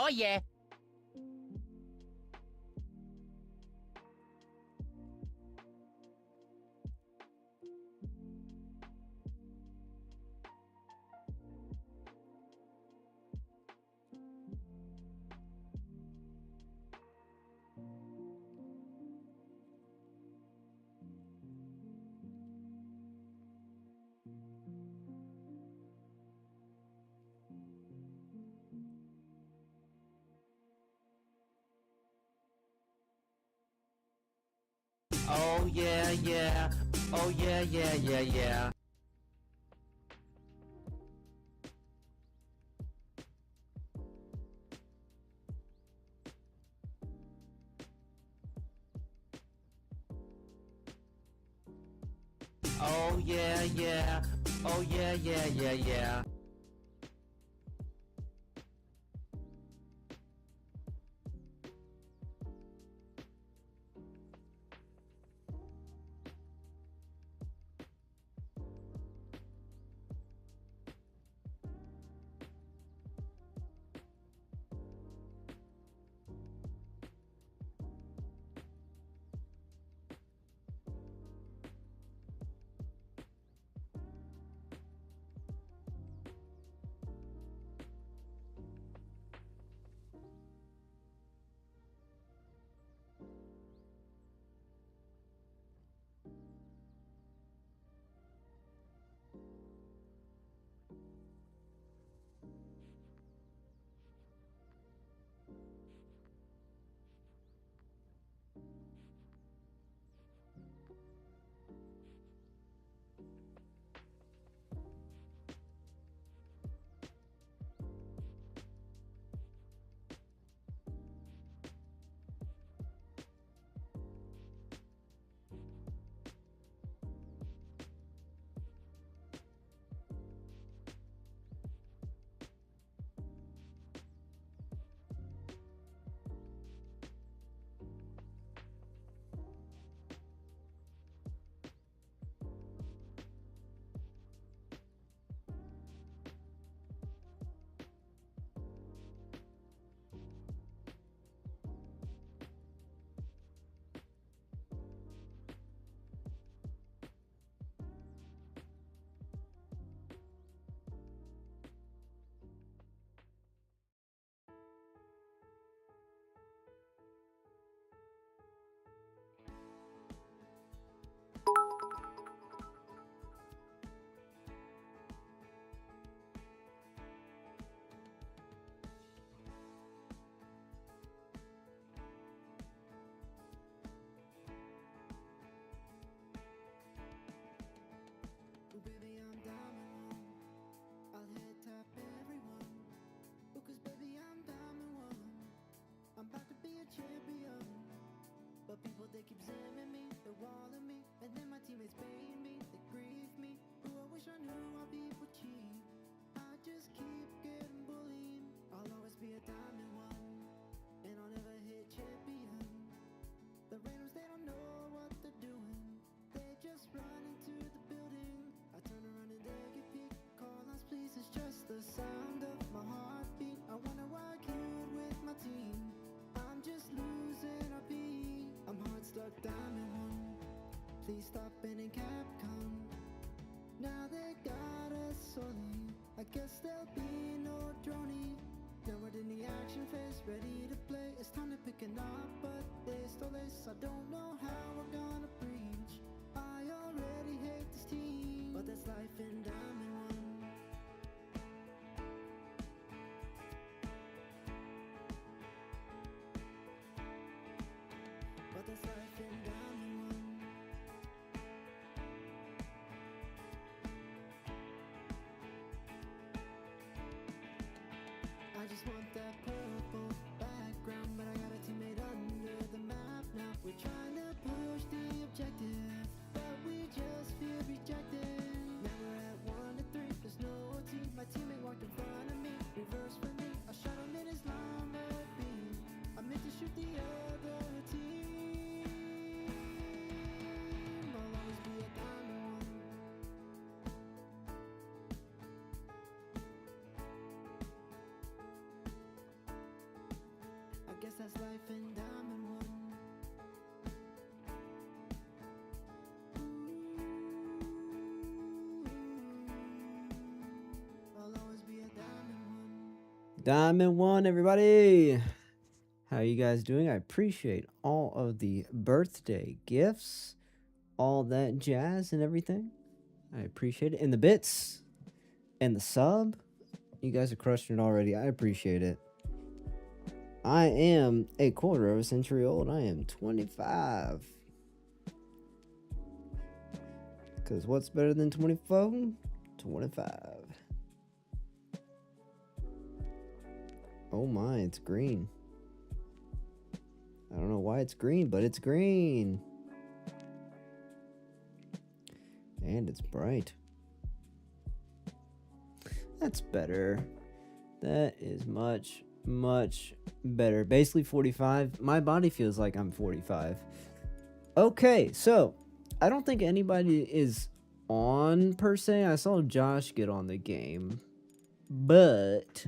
Oh yeah. Oh yeah, yeah. Oh yeah, yeah, yeah, yeah. Oh yeah, yeah. Oh yeah, yeah, yeah, yeah. Oh baby, I'm Diamond One. I'll head top everyone. Oh, 'cause baby, I'm Diamond One. I'm about to be a champion. But people, they keep zamming me, they're walling me, and then my teammates paying me, they grieve me. Ooh, I wish I knew why people cheat. I just keep getting bullied. I'll always be a Diamond One, and I'll never hit champion. The randoms, they don't know what they're doing. They just run into the building. I turn around and they get peek. Call us please, it's just the sound of my heartbeat. I wonder why I queued with my team. I'm just losing a beat. I'm hard stuck Diamond One. Please stop banning Capcom. Now they got us solely. I guess there'll be no droney. Now we're in the action phase, ready to play. It's time to pick it up, but they stole this. I don't know how we're gonna breach. I already hate this team, but that's life in Diamond One. But that's life in Diamond One. I just want that purple background, but I got a teammate under the map now. We're trying to push the objective, but we just feel rejected. Now we're at 1-3, there's no team. My teammate walked in front of me, reverse for me. I shot him in his Lamborghini. I meant to shoot the other team. I'll always be a Diamond One. that's life in Diamond One. I'll always be a Diamond One. Diamond One, everybody. How you guys doing? I appreciate all of the birthday gifts, all that jazz and everything. I appreciate it. And the bits and the sub. You guys are crushing it already. I appreciate it. I am a quarter of a century old. I am 25. Because what's better than 24? 25. Oh my, it's green. I don't know why it's green, but it's green. And it's bright. That's better. That is much, much better. Basically 45. My body feels like I'm 45. Okay, so I don't think anybody is on per se. I saw Josh get on the game. But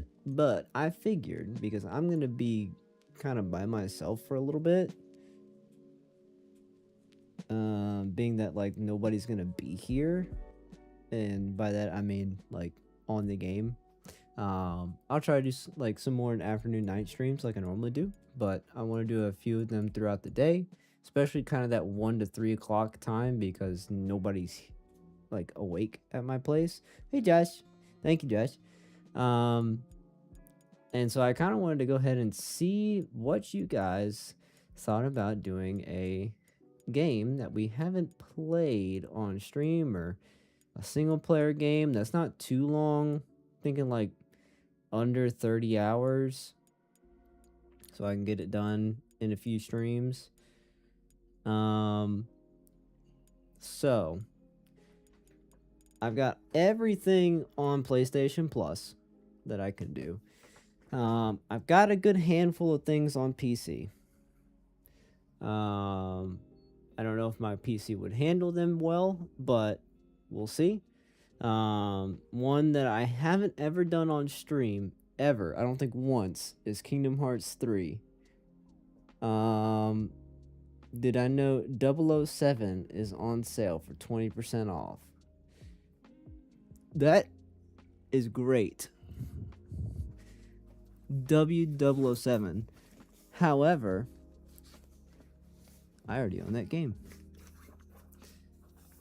I figured, because I'm going to be kind of by myself for a little bit, being that like nobody's going to be here, and by that I mean like on the game, I'll try to do like some more afternoon night streams like I normally do, but I want to do a few of them throughout the day, especially kind of that 1 to 3 o'clock time, because nobody's like awake at my place. Hey Josh, thank you Josh. And so I kind of wanted to go ahead and see what you guys thought about doing a game that we haven't played on stream, or a single player game that's not too long, thinking like under 30 hours, so I can get it done in a few streams. So I've got everything on PlayStation Plus that I can do. I've got a good handful of things on PC. I don't know if my PC would handle them well, but we'll see. One that I haven't ever done on stream, ever, I don't think once, is Kingdom Hearts 3. Did I know 007 is on sale for 20% off? That is great. 007. However, I already own that game.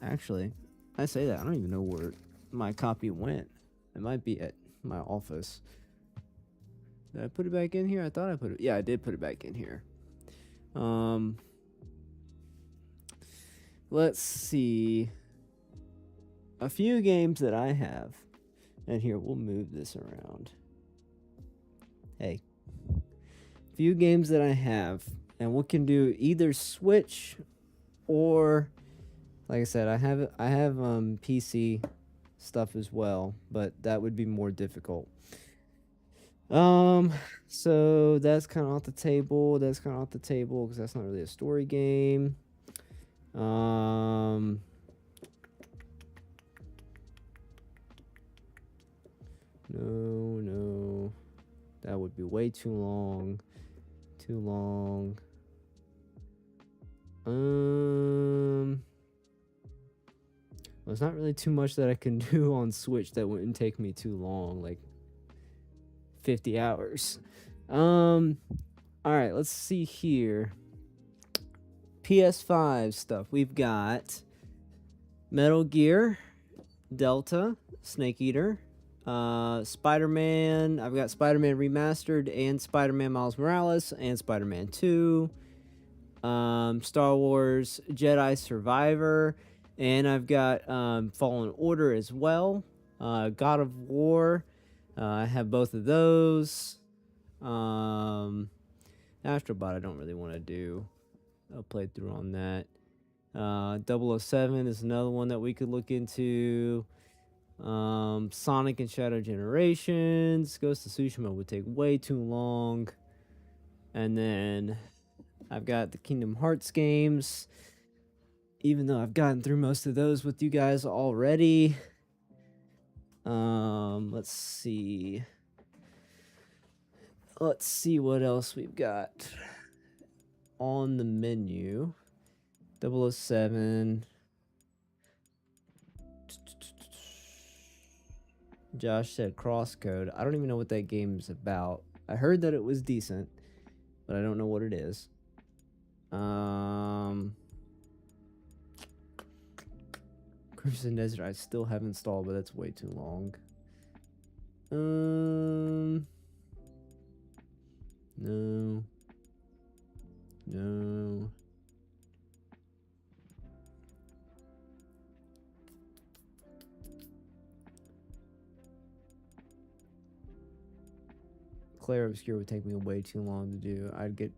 Actually, I say that, I don't even know where my copy went. It might be at my office. Did I put it back in here? I thought I put it. Yeah, I did put it back in here. Let's see. A few games that I have. And here, we'll move this around. Hey. Few games that I have. And we can do either Switch or, like I said, I have PC stuff as well, but that would be more difficult. So that's kind of off the table. That's kind of off the table because that's not really a story game. No, that would be way too long. Well, it's not really too much that I can do on Switch that wouldn't take me too long, like 50 hours. All right, let's see here. PS5 stuff. We've got Metal Gear, Delta, Snake Eater, Spider-Man. I've got Spider-Man Remastered and Spider-Man Miles Morales and Spider-Man 2. Star Wars Jedi Survivor, and I've got Fallen Order as well. God of War. I have both of those. Astrobot I don't really want to do. I'll play through on that. 007 is another one that we could look into. Sonic and Shadow Generations. Ghost of Tsushima would take way too long. And then I've got the Kingdom Hearts games, even though I've gotten through most of those with you guys already. Let's see. Let's see what else we've got on the menu. 007. Josh said Crosscode. I don't even know what that game's about. I heard that it was decent, but I don't know what it is. Crimson Desert I still have installed, but that's way too long. No. No. Claire Obscure would take me way too long to do. I'd get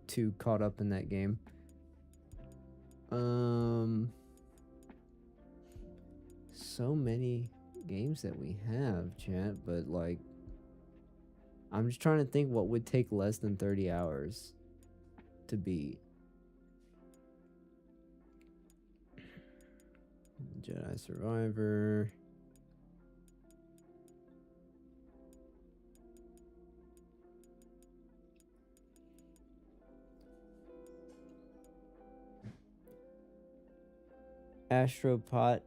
too caught up in that game. So many games that we have, chat, but like I'm just trying to think what would take less than 30 hours to beat. Jedi Survivor. Astropot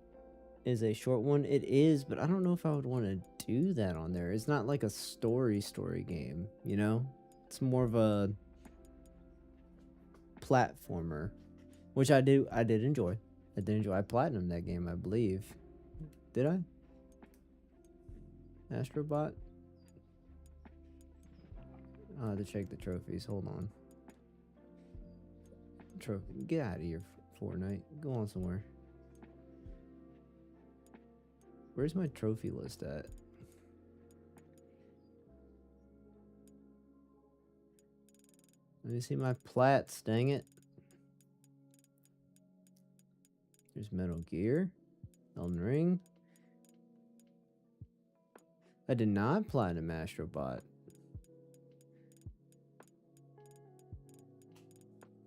is a short one. It is, but I don't know if I would want to do that on there. It's not like a story game, you know? It's more of a platformer, which I did enjoy. I platinumed that game, I believe. Did I? Astrobot? I'll have to check the trophies. Hold on. Trophy. Get out of here, Fortnite. Go on somewhere. Where's my trophy list at? Let me see my plats, dang it. There's Metal Gear. Elden Ring. I did not platinum Astrobot.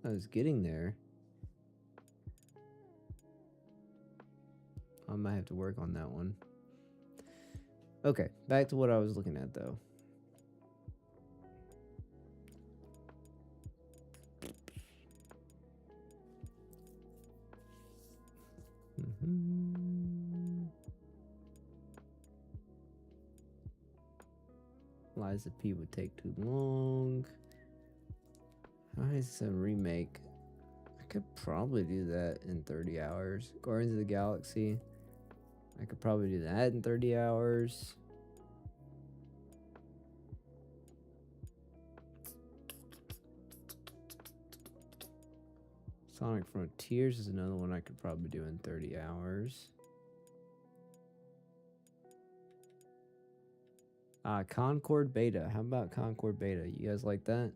I was getting there. I might have to work on that one. Okay, back to what I was looking at though. Liza P would take too long. How is this a remake? I could probably do that in 30 hours. Guardians of the Galaxy. I could probably do that in 30 hours. Sonic Frontiers is another one I could probably do in 30 hours. Concord Beta. How about Concord Beta? You guys like that?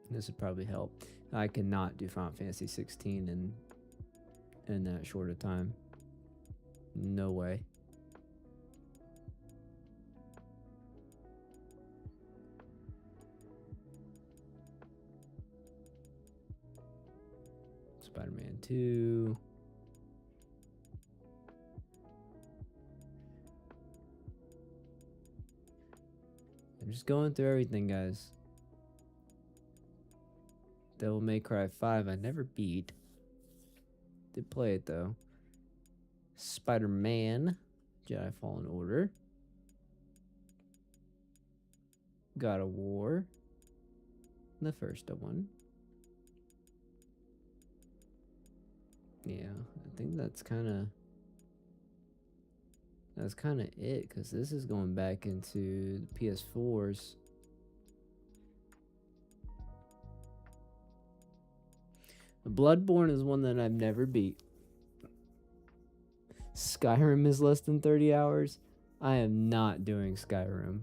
This would probably help. I cannot do Final Fantasy 16 in that short a time. No way. Spider-Man 2. I'm just going through everything, guys. Devil May Cry 5, I never beat. Did play it though. Spider-Man, Jedi Fallen Order, God of War, the first one. Yeah, I think that's kind of it, because this is going back into the PS4s. Bloodborne is one that I've never beat. Skyrim is less than 30 hours. I am not doing Skyrim.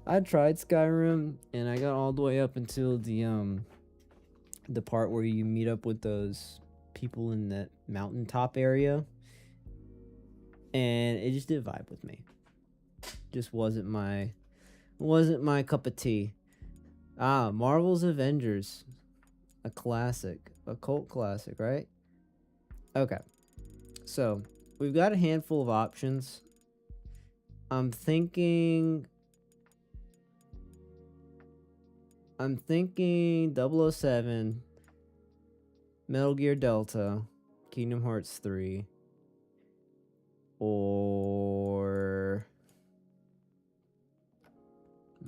I tried Skyrim and I got all the way up until the part where you meet up with those people in that mountaintop area, and it just didn't vibe with me. Just wasn't my cup of tea. Marvel's Avengers, a classic, a cult classic, right? Okay, so we've got a handful of options I'm thinking 007, Metal Gear Delta, Kingdom Hearts 3, or I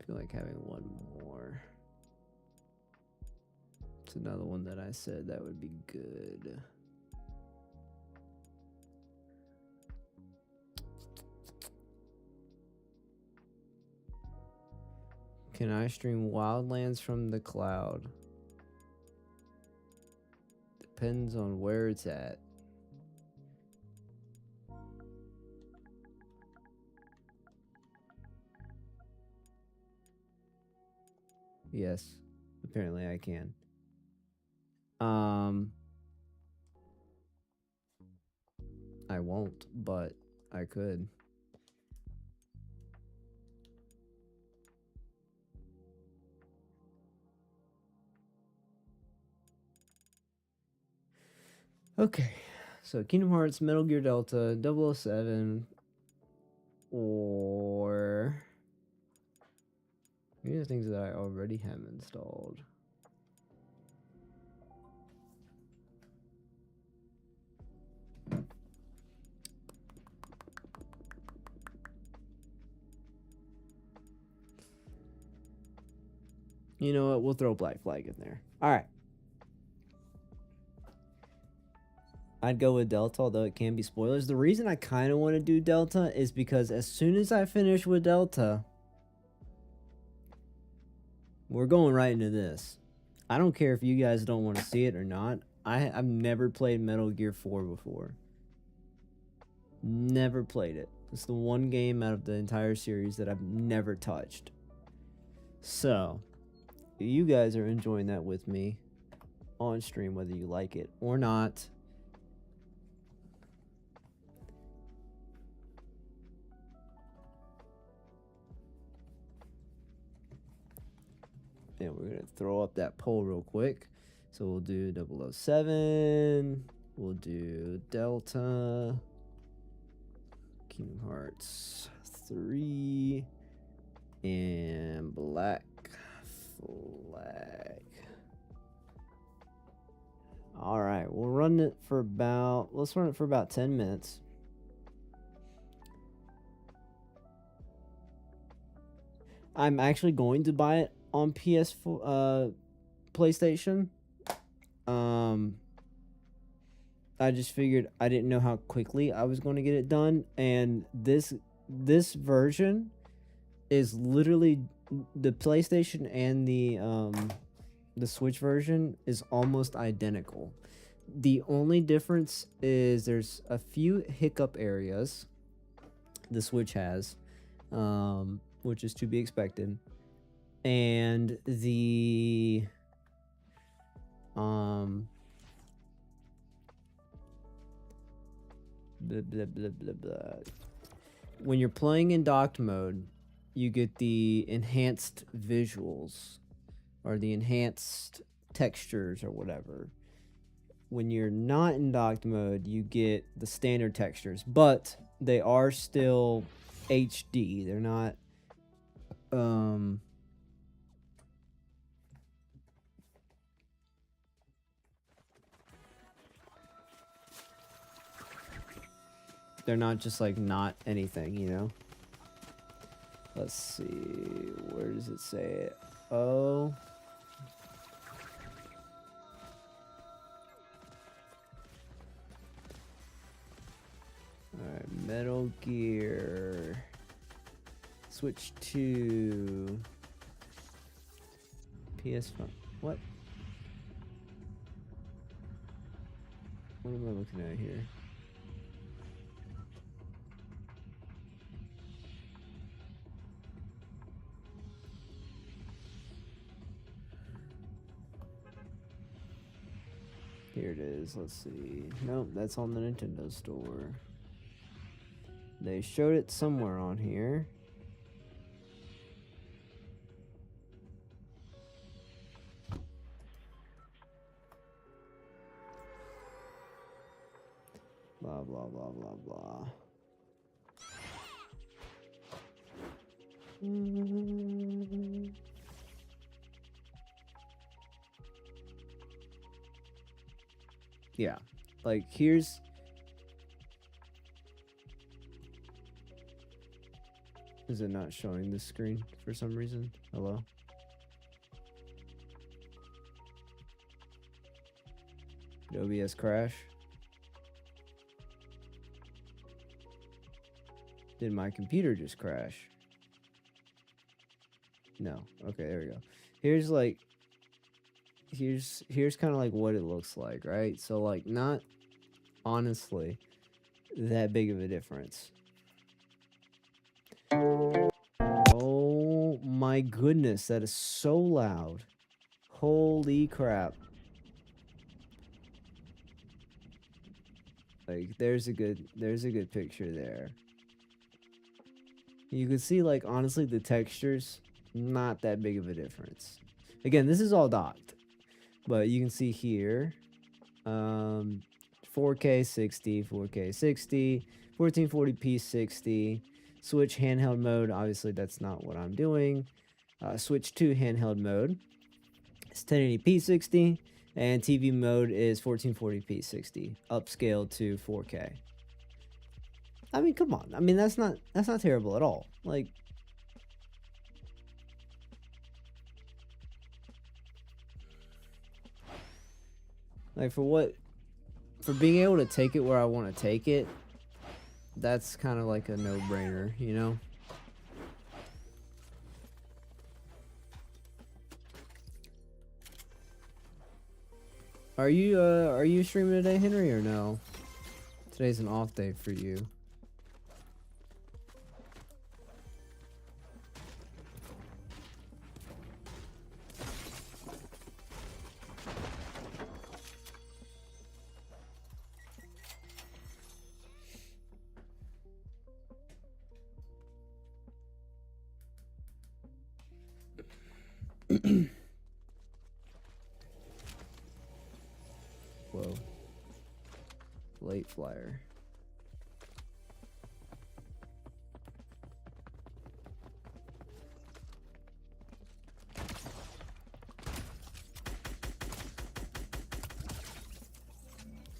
feel like having one more. It's another one that I said that would be good. Can I stream Wildlands from the cloud? Depends on where it's at. Yes, apparently I can. I won't, but I could. Okay, so Kingdom Hearts, Metal Gear Delta, 007, or these are things that I already have installed. You know what? We'll throw Black Flag in there. All right. I'd go with Delta, although it can be spoilers. The reason I kind of want to do Delta is because as soon as I finish with Delta, we're going right into this. I don't care if you guys don't want to see it or not. I've never played Metal Gear 4 before. Never played it. It's the one game out of the entire series that I've never touched. So, you guys are enjoying that with me on stream, whether you like it or not. And we're going to throw up that poll real quick. So we'll do 007. We'll do Delta. Kingdom Hearts 3. And Black Flag. Alright, we'll run it for about... Let's run it for about 10 minutes. I'm actually going to buy it on PS4, PlayStation. I just figured I didn't know how quickly I was going to get it done, and this version is literally the PlayStation and the Switch version is almost identical. The only difference is there's a few hiccup areas the Switch has, which is to be expected. And the blah, blah, blah, blah, blah. When you're playing in docked mode, you get the enhanced visuals or the enhanced textures or whatever. When you're not in docked mode, you get the standard textures, but they are still HD. They're not they're not just like not anything, you know? Let's see. Where does it say it? Oh. Alright, Metal Gear. Switch to PS5. What? What am I looking at here? Here it is. Let's see. Nope, that's on the Nintendo store. They showed it somewhere on here. Blah, blah, blah, blah, blah. Yeah, like here's is it not showing the screen for some reason? Hello? Did OBS crash? Did my computer just crash? No. Okay, there we go. Here's like here's kind of like what it looks like, right? So like not honestly that big of a difference. Oh my goodness, that is so loud. Holy crap. Like there's a good picture there. You can see like honestly the textures not that big of a difference. Again, this is all docked. But you can see here 4K 60, 4K 60, 1440p 60, switch handheld mode. Obviously, that's not what I'm doing. Switch to handheld mode. It's 1080p 60, and TV mode is 1440p 60, upscaled to 4K. I mean, come on. I mean, that's not terrible at all. Like, for being able to take it where I want to take it, that's kind of like a no-brainer, you know? Are you streaming today, Henry, or no? Today's an off day for you. Whoa. Late flyer.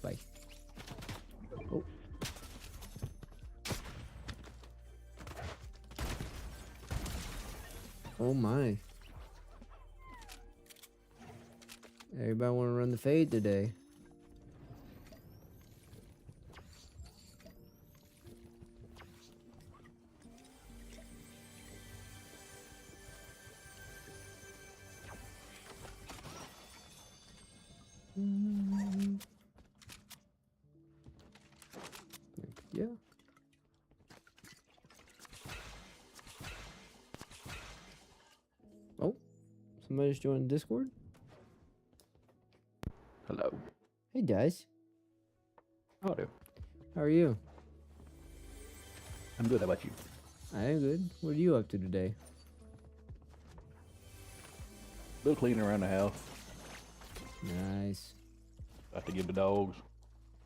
Bye. Oh. Oh my. Everybody want to run the fade today. Yeah. Oh, somebody just joined Discord. Hello. Hey guys, How are you? how are you? I'm good. How about you? I am good. What are you up to today? A little cleaning around the house. Nice. About to give the dogs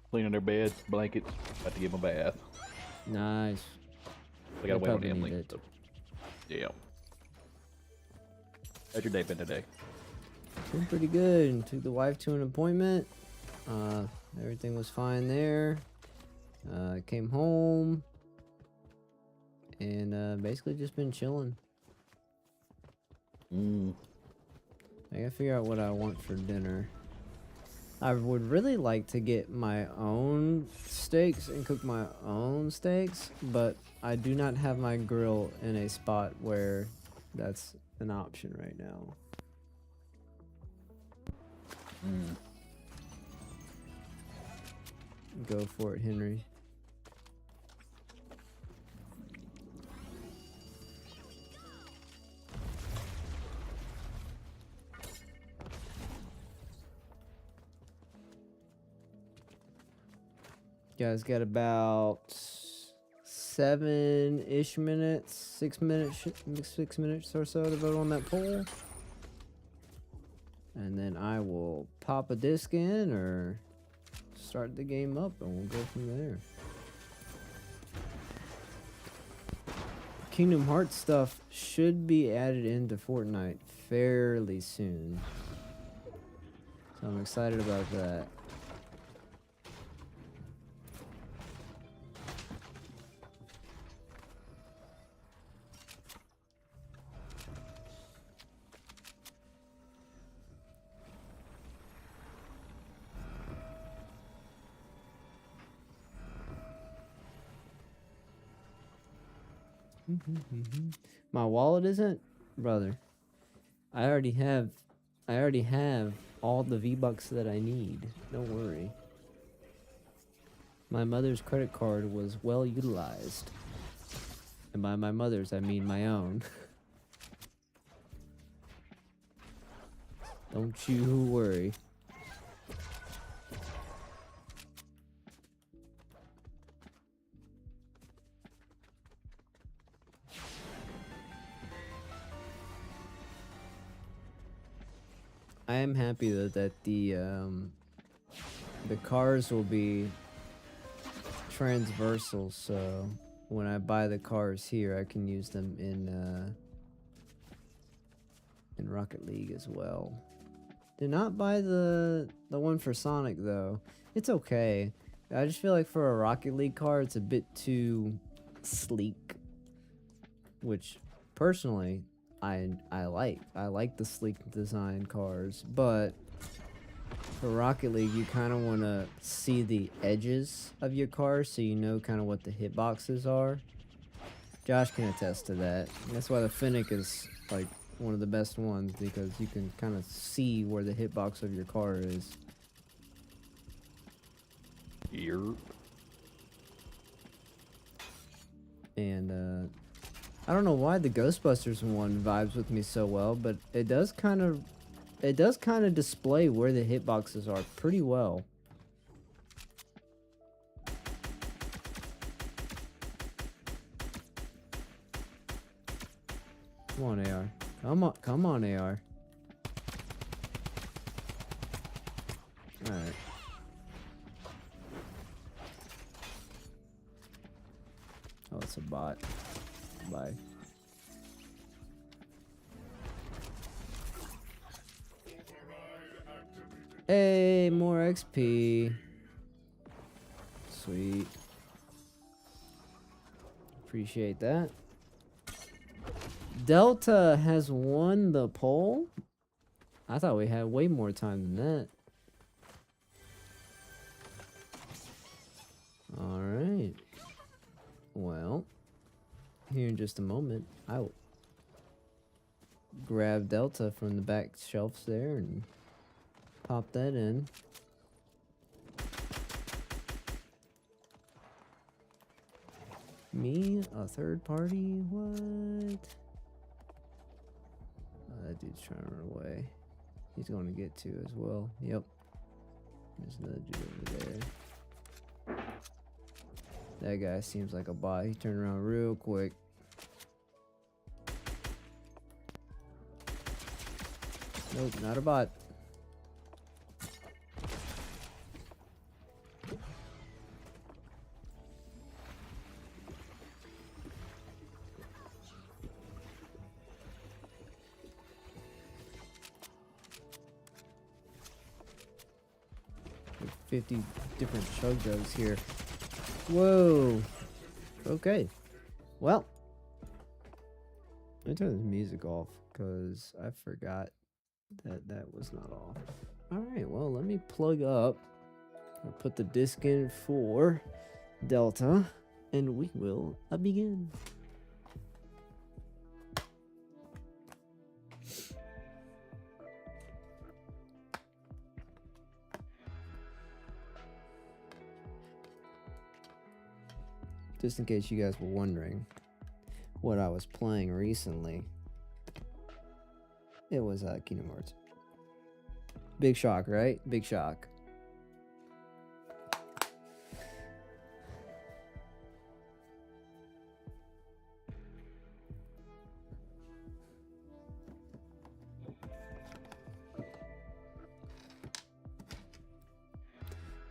cleaning their beds, blankets. About to give them a bath. Nice. I gotta They wait on probably Emily. need it. So, yeah. How's your day been today? Been pretty good. Took the wife to an appointment. Everything was fine there. Came home. And basically just been chilling. I gotta figure out what I want for dinner. I would really like to get my own steaks and cook my own steaks, but I do not have my grill in a spot where that's an option right now. Go for it, Henry. Guys got about 7-ish minutes, 6 minutes or so to vote on that poll. And then I will pop a disc in or start the game up and we'll go from there. Kingdom Hearts stuff should be added into Fortnite fairly soon. So I'm excited about that. My wallet isn't, brother. I already have all the V-Bucks that I need. Don't worry. My mother's credit card was well utilized. And by my mother's, I mean my own. Don't you worry. I am happy that the cars will be transversal, so when I buy the cars here, I can use them in Rocket League as well. Did not buy the one for Sonic though. It's okay. I just feel like for a Rocket League car, it's a bit too sleek, which personally I like. I like the sleek design cars, but for Rocket League, you kind of want to see the edges of your car so you know kind of what the hitboxes are. Josh can attest to that. And that's why the Fennec is like one of the best ones, because you can kind of see where the hitbox of your car is. Here. And I don't know why the Ghostbusters one vibes with me so well, but it does kind of display where the hitboxes are pretty well. Come on, AR. Come on, AR. Alright. Oh, it's a bot. Bye. Hey, more XP. Sweet. Appreciate that. Delta has won the poll? I thought we had way more time than that. Alright. Well, here in just a moment, I will grab Delta from the back shelves there and pop that in. Me? A third party? What? Oh, that dude's trying to run away. He's going to get to as well. Yep. There's another dude over there. That guy seems like a bot. He turned around real quick. Nope, not a bot. Like 50 different chug jugs here. Whoa. Okay. Well, let me turn this music off because I forgot that was not off. Alright, well, let me plug up. I'll put the disc in for Delta, and we will begin. Just in case you guys were wondering what I was playing recently, it was Kingdom Hearts. Big shock, right? Big shock.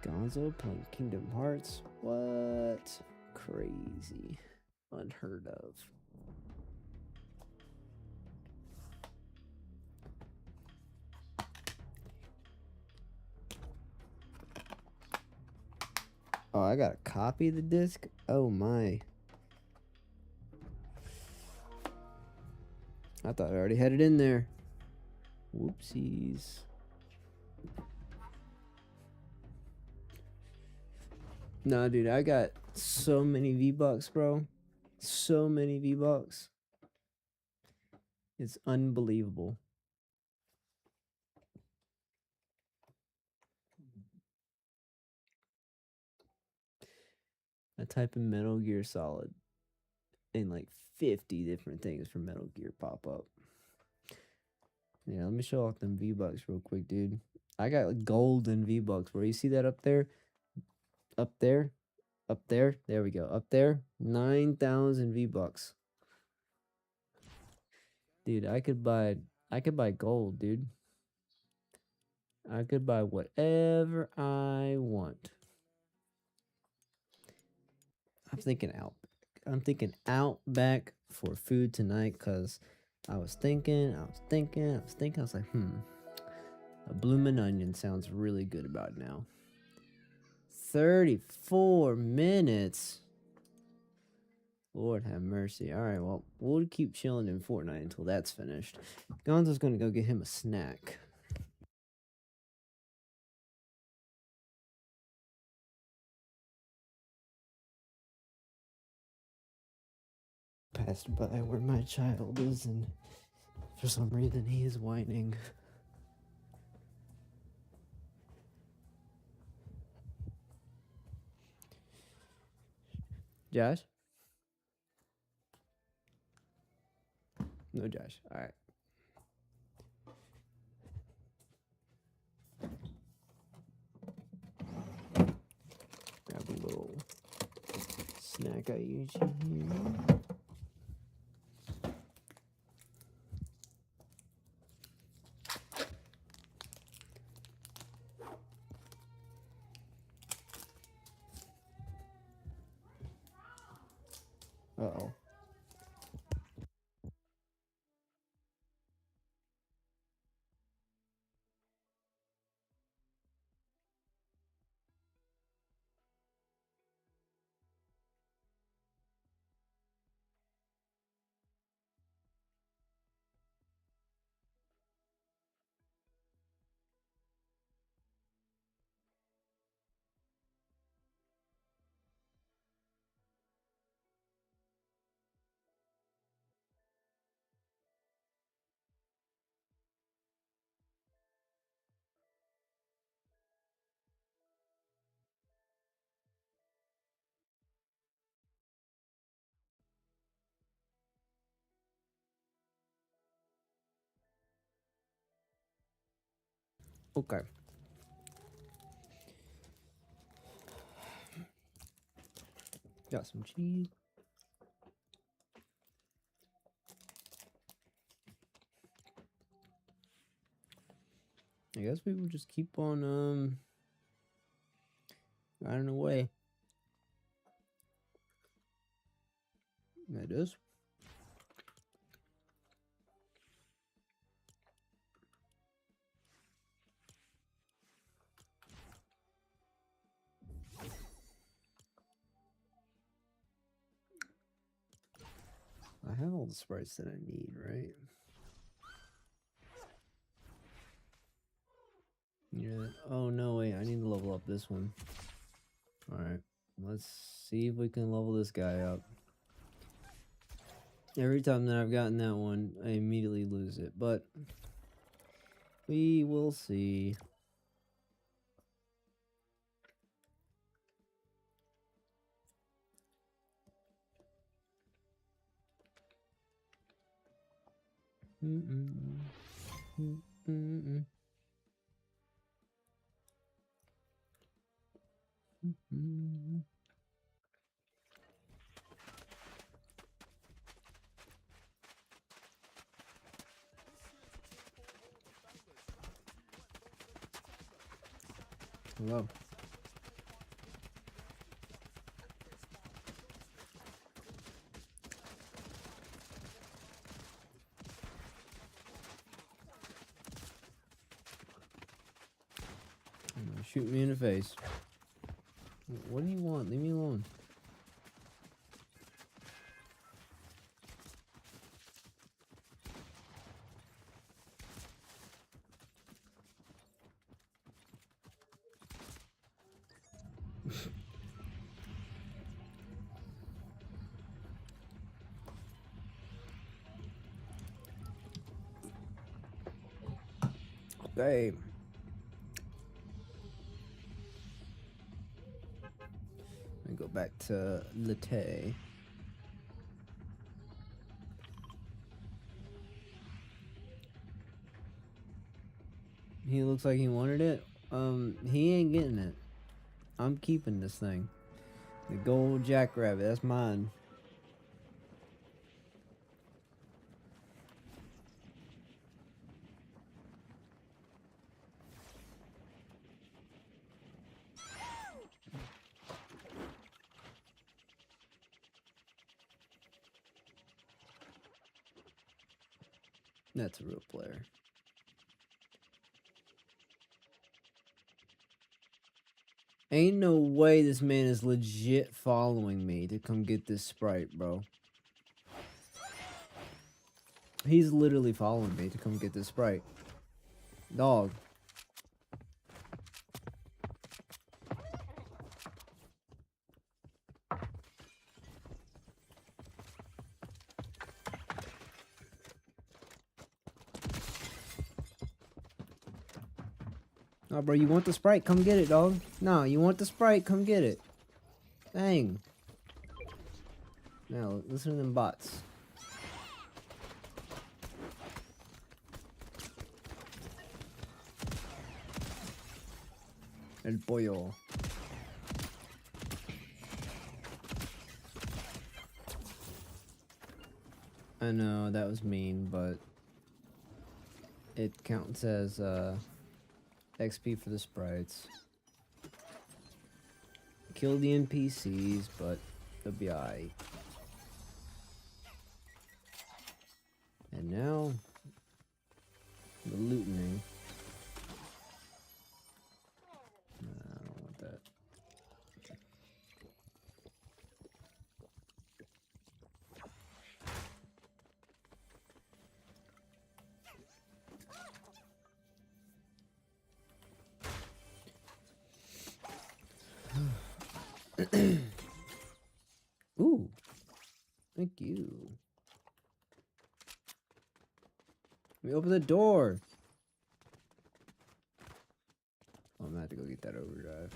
Gonzo playing Kingdom Hearts. What? Crazy. Unheard of. Oh, I gotta copy the disc? Oh my. I thought I already had it in there. Whoopsies. Nah, dude, I got so many V-Bucks, bro. So many V-Bucks. It's unbelievable. I type in Metal Gear Solid and like 50 different things for Metal Gear pop up. Yeah, let me show off them V-Bucks real quick, dude. I got like golden V-Bucks, bro. You see that up there? Up there? Up there? There we go. Up there? 9,000 V-Bucks. Dude, I could buy gold, dude. I could buy whatever I want. I'm thinking Outback for food tonight, cause I was thinking. I was like, a bloomin' onion sounds really good about now. 34 minutes. Lord have mercy. All right, well, we'll keep chilling in Fortnite until that's finished. Gonzo's gonna go get him a snack. Passed by where my child is, and for some reason he is whining. Josh? No, Josh. All right. Grab a little snack I use here. Uh-oh. Okay. Got some cheese. I guess we will just keep on riding away. That is. I have all the sprites that I need, right? Yeah. Oh, no, wait. I need to level up this one. Alright. Let's see if we can level this guy up. Every time that I've gotten that one, I immediately lose it. But we will see. Hello. Shoot me in the face. What do you want? Leave me alone. Okay. Let me go back to Latte. He looks like he wanted it. He ain't getting it. I'm keeping this thing. The gold jackrabbit, that's mine. That's a real player. Ain't no way this man is legit following me to come get this Sprite, bro. He's literally following me to come get this Sprite. Dog. Oh, bro, you want the Sprite? Come get it, dog. No, you want the Sprite? Come get it. Dang. Now, listen to them bots. El pollo. I know, that was mean, but it counts as, XP for the sprites. Kill the NPCs, but they'll be alright. And now, the lootening. I don't want that. Ooh, thank you. Let me open the door. Oh, I'm gonna have to go get that overdrive.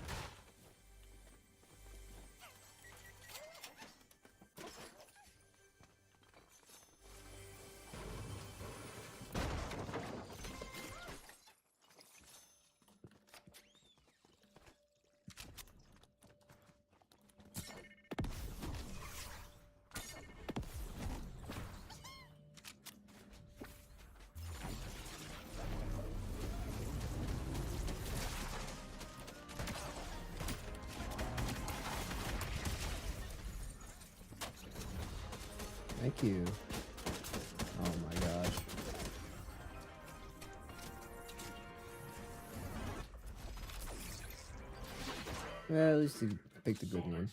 Thank you. Oh my gosh. Well, at least you picked a good one.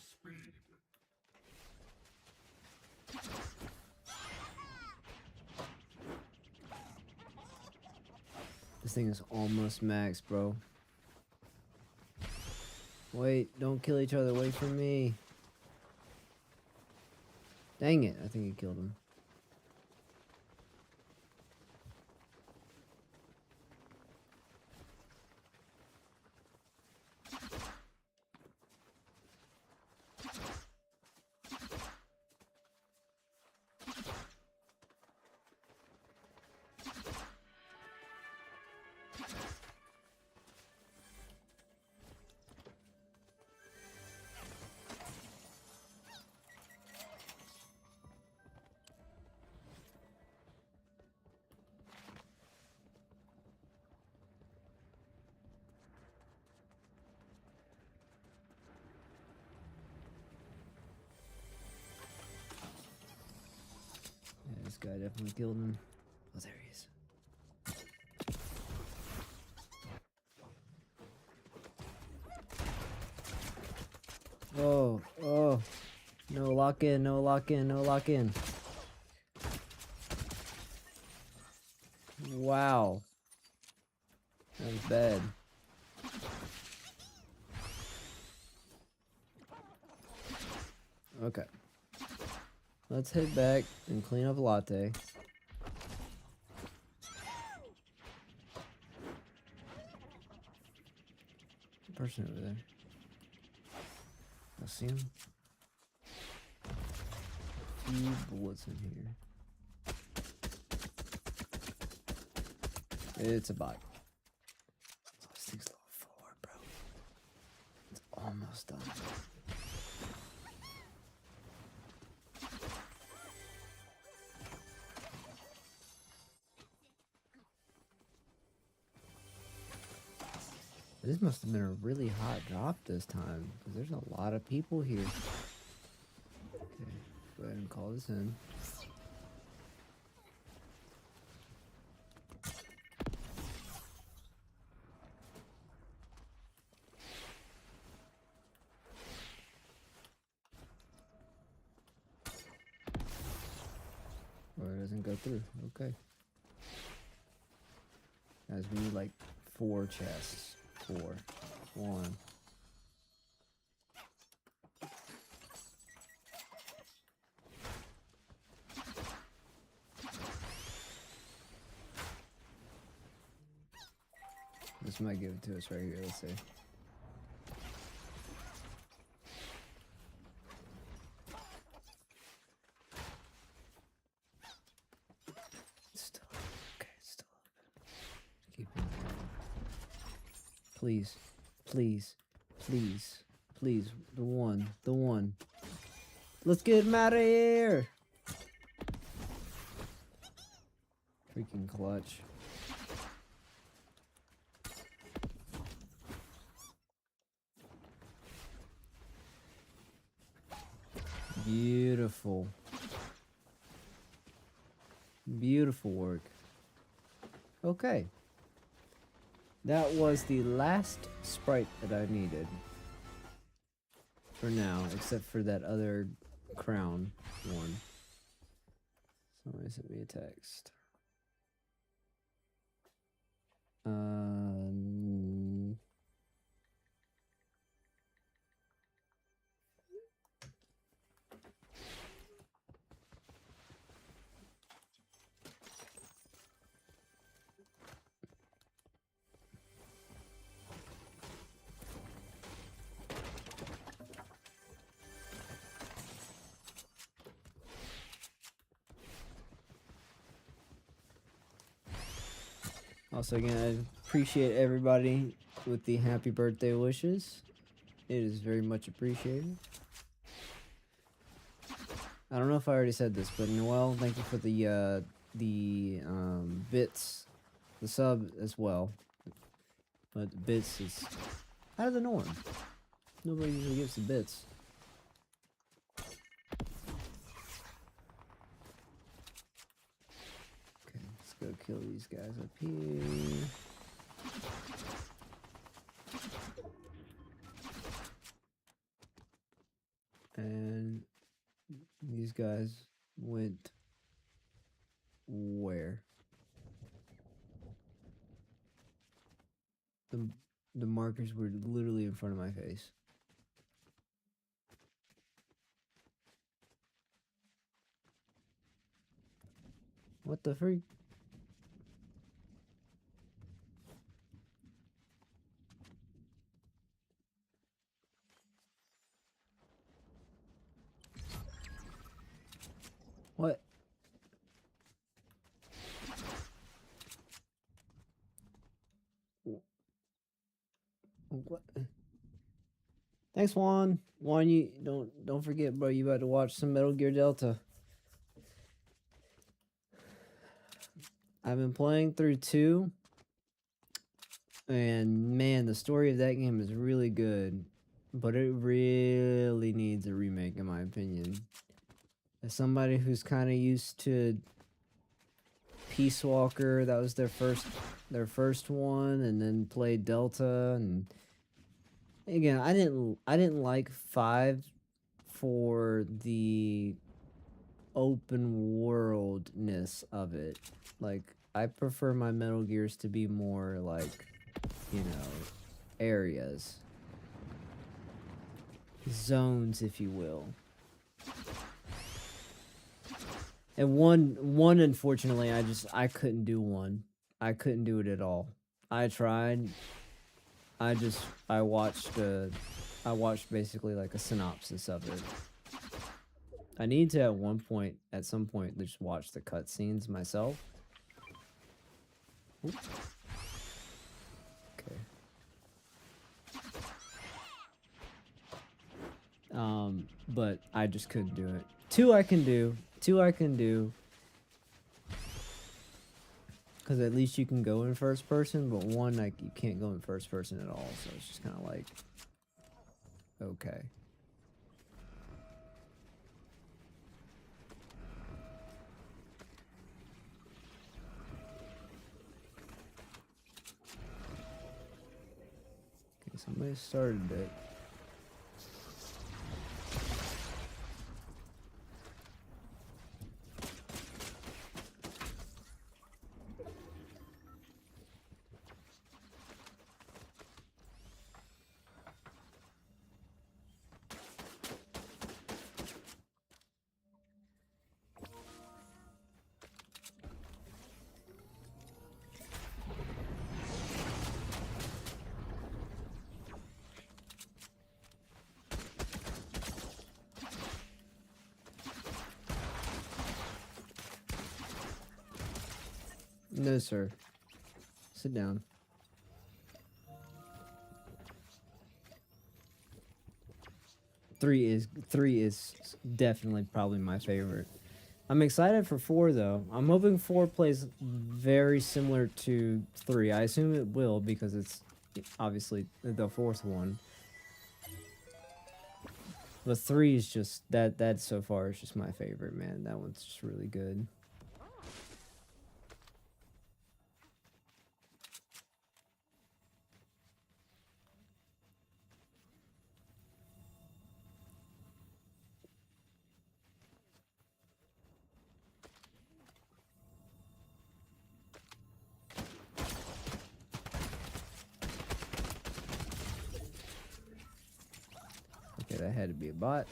This thing is almost max, bro. Wait, don't kill each other. Wait for me. Dang it, I think he killed him. Yeah, this guy definitely killed him. Oh, there he is. Oh, oh. No lock in, no lock in, no lock in. Wow. That was bad. Okay. Let's head back and clean up Latte. Person over there. I see him. Few bullets in here. It's a bot. Oh, this thing's level 4, bro. It's almost done. This must have been a really hot drop this time, because there's a lot of people here. Okay, go ahead and call this in. Or it doesn't go through. Okay. Guys, we need like 4 chests. 4. 1. This might give it to us right here, let's see. It's still open. Okay, it's still open. Keep it. Please, please, please, please, the one. Let's get him out of here! Freaking clutch. Beautiful. Beautiful work. Okay. That was the last sprite that I needed. For now, except for that other crown one. Somebody sent me a text. Also, again, I appreciate everybody with the happy birthday wishes. It is very much appreciated. I don't know if I already said this, but Noel, thank you for the bits, the sub as well. But bits is out of the norm. Nobody usually gives the bits. Go kill these guys up here. And these guys went where? The markers were literally in front of my face. What the freak? What? What? Thanks, Juan. Juan, you don't forget, bro. You about to watch some Metal Gear Delta. I've been playing through 2, and man, the story of that game is really good, but it really needs a remake, in my opinion. As somebody who's kind of used to Peace Walker, that was their first one, and then played Delta, and again, I didn't like 5 for the open worldness of it. Like, I prefer my Metal Gears to be more like, you know, areas. Zones, if you will. And one unfortunately, I couldn't do one. I couldn't do it at all. I tried. I watched basically like a synopsis of it. I need to at some point just watch the cutscenes myself. Oops. Okay. But I just couldn't do it. Two I can do. Because at least you can go in first person, but one, like, you can't go in first person at all, so it's just kind of like, okay. Okay, somebody started it. No, sir. Sit down. Three is definitely probably my favorite. I'm excited for 4 though. I'm hoping 4 plays very similar to 3. I assume it will because it's obviously the 4th one. But 3 is just that so far is just my favorite, man. That one's just really good. That had to be a bot.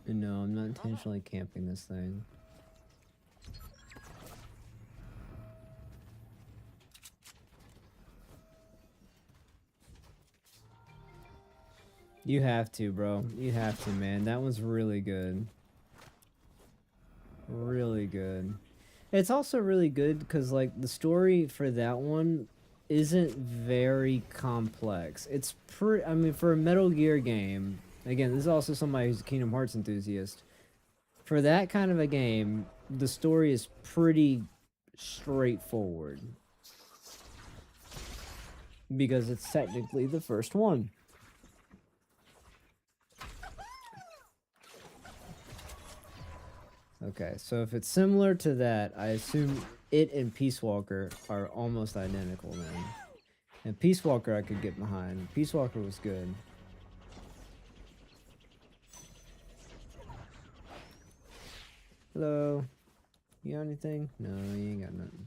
No, I'm not intentionally camping this thing. You have to, bro. You have to, man. That one's really good. Really good. It's also really good because, like, the story for that one isn't very complex. It's I mean, for a Metal Gear game, again, this is also somebody who's a Kingdom Hearts enthusiast. For that kind of a game, the story is pretty straightforward. Because it's technically the first one. Okay, so if it's similar to that, I assume it and Peace Walker are almost identical then. And Peace Walker I could get behind. Peace Walker was good. Hello? You got anything? No, you ain't got nothing.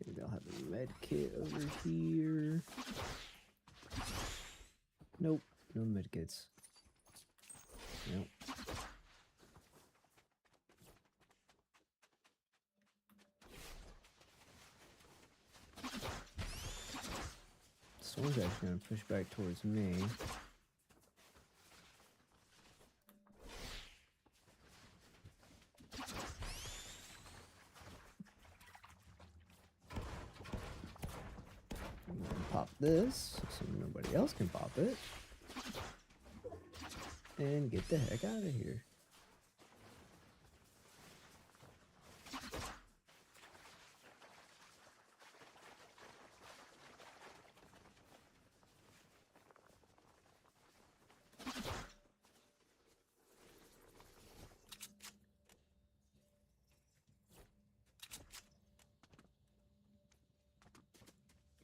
Maybe I'll have a med kit over here. Nope, no med kits. Nope. Someone's actually gonna push back towards me. Pop this so nobody else can pop it. And get the heck out of here.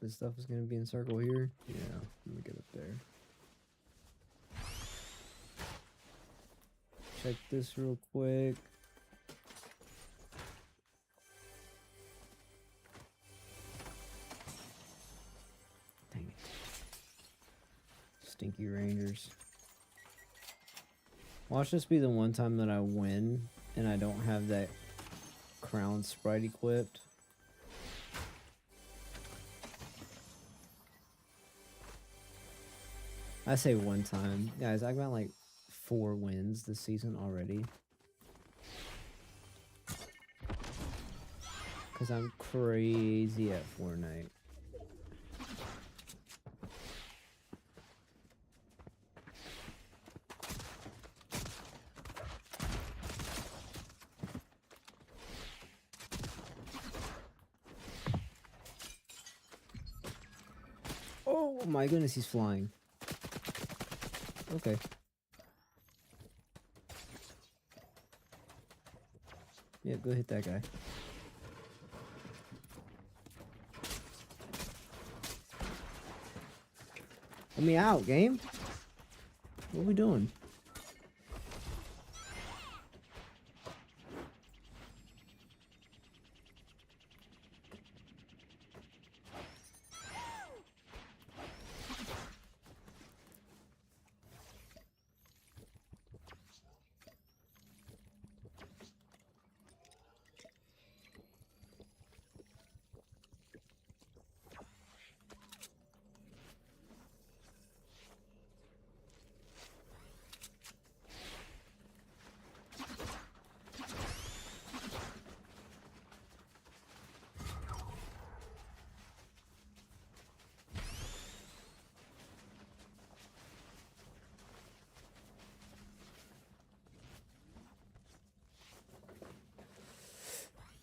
this stuff is gonna be in circle here. Yeah, let me get up there. Check this real quick. Dang it. Stinky Rangers. Watch this be the one time that I win and I don't have that crown sprite equipped. I say one time. Guys, I got like 4 wins this season already. Because I'm crazy at Fortnite. Oh my goodness, he's flying. Okay. Yeah, go hit that guy. Let me out, game. What are we doing?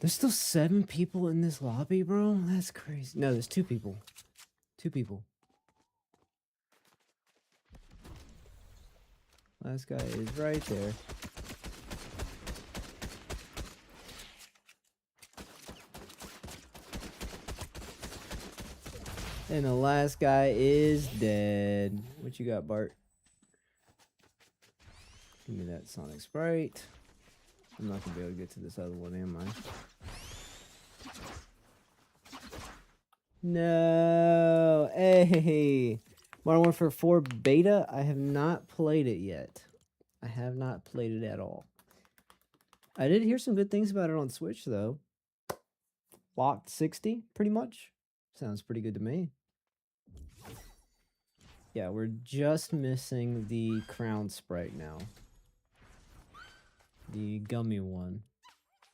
There's still 7 people in this lobby, bro? That's crazy. No, there's 2 people. 2 people. Last guy is right there. And the last guy is dead. What you got, Bart? Give me that Sonic Sprite. I'm not gonna be able to get to this other one, am I? No. Hey. Modern Warfare 4 beta. I have not played it yet. I have not played it at all. I did hear some good things about it on Switch, though. Locked 60, pretty much. Sounds pretty good to me. Yeah, we're just missing the crown sprite now. The gummy one.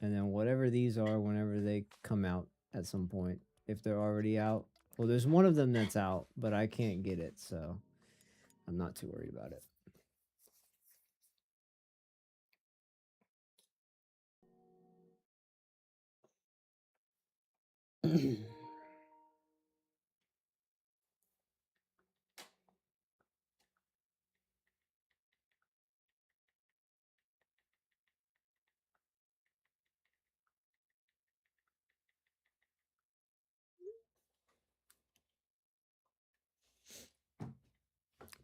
And then whatever these are, whenever they come out at some point. If they're already out. Well, there's one of them that's out, but I can't get it, so I'm not too worried about it.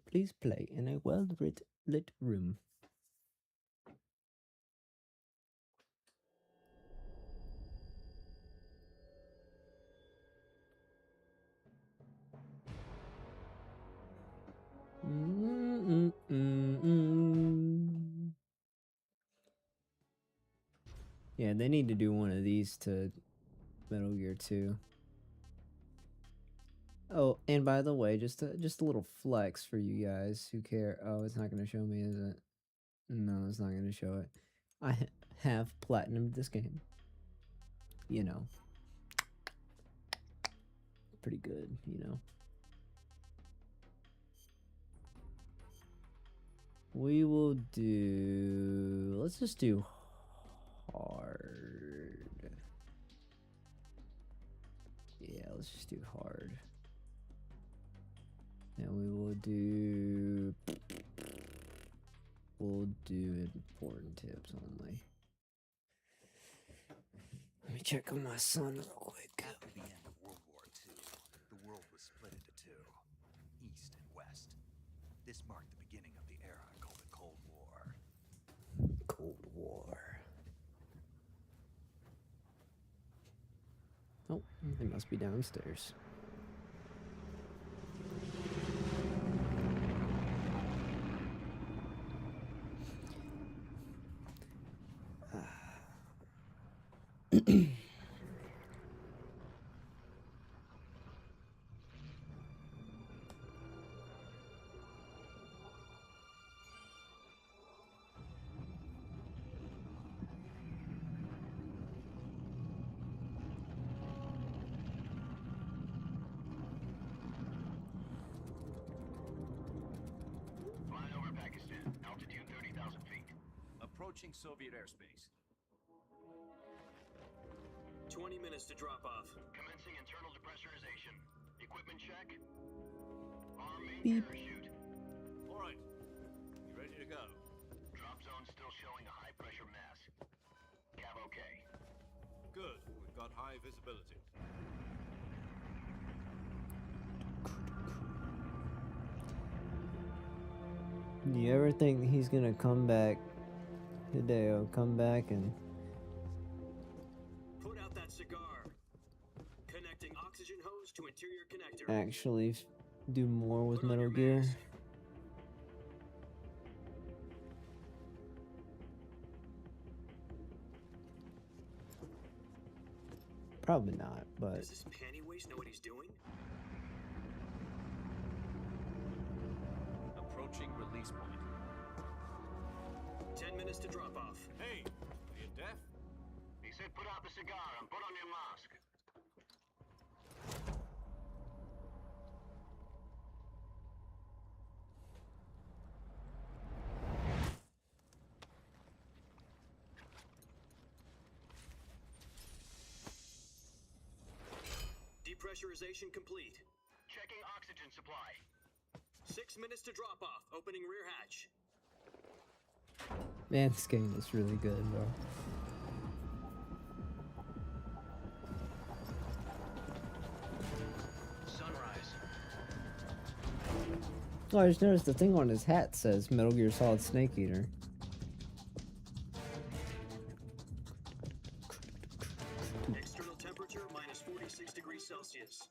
Please play in a well-lit room. Yeah, they need to do one of these to Metal Gear 2. Oh, and by the way, just a little flex for you guys who care. Oh, it's not going to show me, is it? No, it's not going to show it. I have platinumed this game. You know. Pretty good, you know. We will do... Let's just do hard. Yeah, let's just do hard. And we will do... We'll do important tips only. Let me check on my son real quick. At the end of World War II, the world was split into two, East and West. This marked the beginning of the era called the Cold War. Cold War. Oh, they must be downstairs. Flying over Pakistan, altitude 30,000 feet. Approaching Soviet airspace. 20 minutes to drop off. Commencing internal depressurization. Equipment check. Arm main Beep. parachute. All right. You ready to go? Drop zone still showing a high pressure mass. Cav okay. Good. We've got high visibility. Do you ever think he's gonna come back, Hideo, come back and Put out that cigar. Connecting oxygen hose to interior connector. actually do more with Put on Metal your Gear? mask. Probably not, but Does this panty waste know what he's doing? Approaching release point. 10 minutes to drop off. Hey, are you deaf? He said put out the cigar and put on your mask. Depressurization complete. Checking oxygen supply. 6 minutes to drop off. Opening rear hatch. man, this game is really good, bro. Sunrise. Oh, I just noticed the thing on his hat says Metal Gear Solid Snake Eater. External temperature minus 46 degrees Celsius.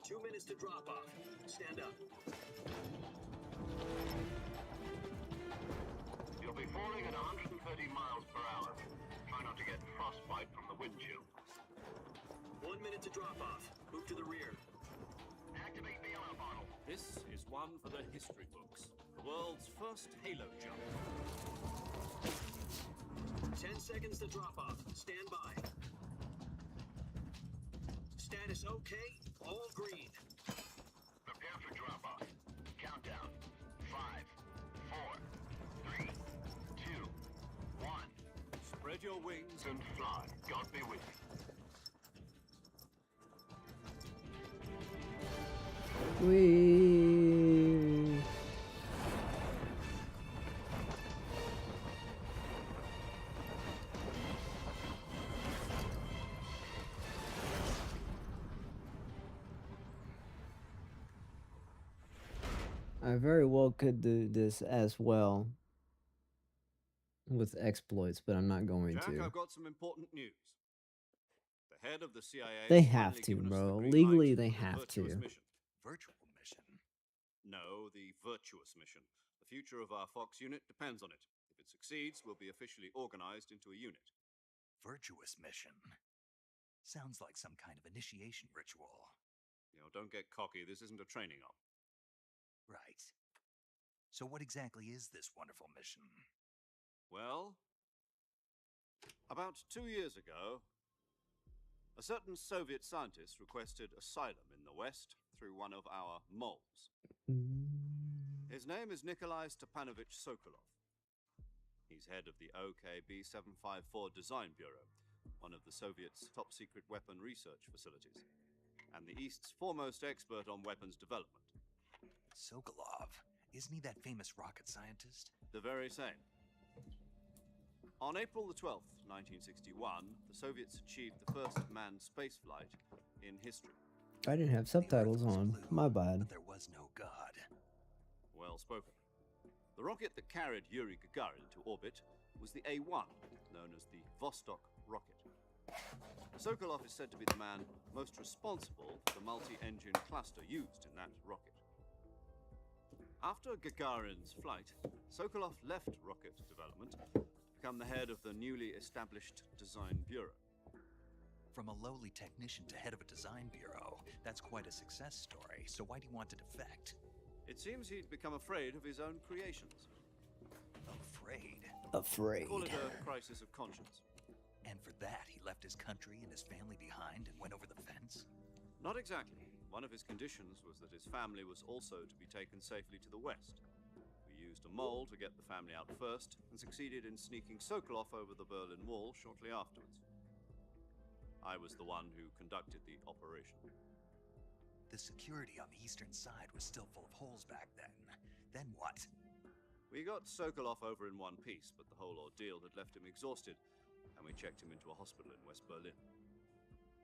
2 minutes to drop off. Stand up. You'll be falling at 130 miles per hour. Try not to get frostbite from the wind chill. 1 minute to drop off. Move to the rear. Activate bailout bottle. This is one for the history books. The world's first Halo jump. 10 seconds to drop off. Stand by. Status okay. All green. Prepare for drop off. Countdown. 5, 4, 3, 2, 1. Spread your wings And fly. God be with you. Wee. I very well could do this as well with exploits, but I'm not going Jack, to. I've got some important news. The head of the CIA They has have finally to, given us the bro. green Legally, light they for the have virtuous to. Mission. Virtual mission. No, the virtuous mission. The future of our Fox unit depends on it. If it succeeds, we'll be officially organized into a unit. Virtuous mission. Sounds like some kind of initiation ritual. You know, don't get cocky. This isn't a training op. Right. So what exactly is this wonderful mission? Well, about 2 years ago, a certain Soviet scientist requested asylum in the West through one of our moles. His name is Nikolai Stepanovich Sokolov. He's head of the OKB 754 Design Bureau, one of the Soviets' top-secret weapon research facilities, and the East's foremost expert on weapons development. Sokolov. Isn't he that famous rocket scientist? The very same. On April the 12th, 1961, the Soviets achieved the first manned spaceflight in history. I didn't have The Earth subtitles was on. blue, My bad. But there was no God. Well spoken. The rocket that carried Yuri Gagarin to orbit was the A-1, known as the Vostok rocket. Sokolov is said to be the man most responsible for the multi-engine cluster used in that rocket. After Gagarin's flight, Sokolov left rocket development to become the head of the newly established Design Bureau. From a lowly technician to head of a design bureau, that's quite a success story. So why do you want to defect? It seems he'd become afraid of his own creations. Afraid. Afraid. Call it a crisis of conscience. And for that, he left his country and his family behind and went over the fence? Not exactly. One of his conditions was that his family was also to be taken safely to the west. We used a mole to get the family out first, and succeeded in sneaking Sokolov over the Berlin Wall shortly afterwards. I was the one who conducted the operation. The security on the eastern side was still full of holes back then. Then what? We got Sokolov over in one piece, but the whole ordeal had left him exhausted, and we checked him into a hospital in West Berlin.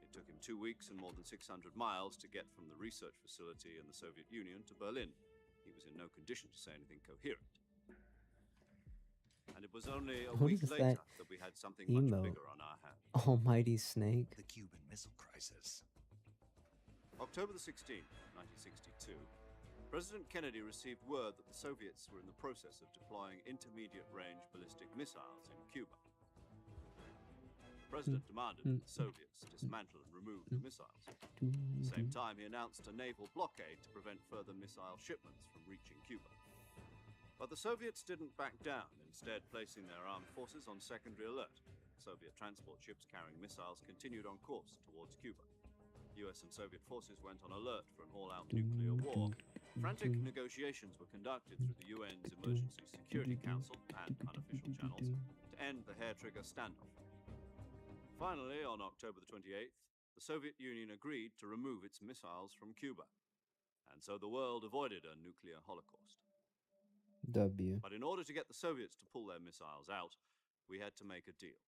It took him 2 weeks and more than 600 miles to get from the research facility in the Soviet Union to Berlin. He was in no condition to say anything coherent. And it was only a What week is later that that we had something much emote? bigger on our hands. Almighty Snake. The Cuban Missile Crisis. October the 16th, 1962, President Kennedy received word that the Soviets were in the process of deploying intermediate-range ballistic missiles in Cuba. The President demanded that the Soviets dismantle and remove the missiles. At the same time, he announced a naval blockade to prevent further missile shipments from reaching Cuba. But the Soviets didn't back down, instead placing their armed forces on secondary alert. Soviet transport ships carrying missiles continued on course towards Cuba. US and Soviet forces went on alert for an all-out nuclear war. Frantic negotiations were conducted through the UN's Emergency Security Council and unofficial channels to end the hair-trigger standoff. Finally, on October the 28th, the Soviet Union agreed to remove its missiles from Cuba. And so the world avoided a nuclear holocaust. W. But in order to get the Soviets to pull their missiles out, we had to make a deal.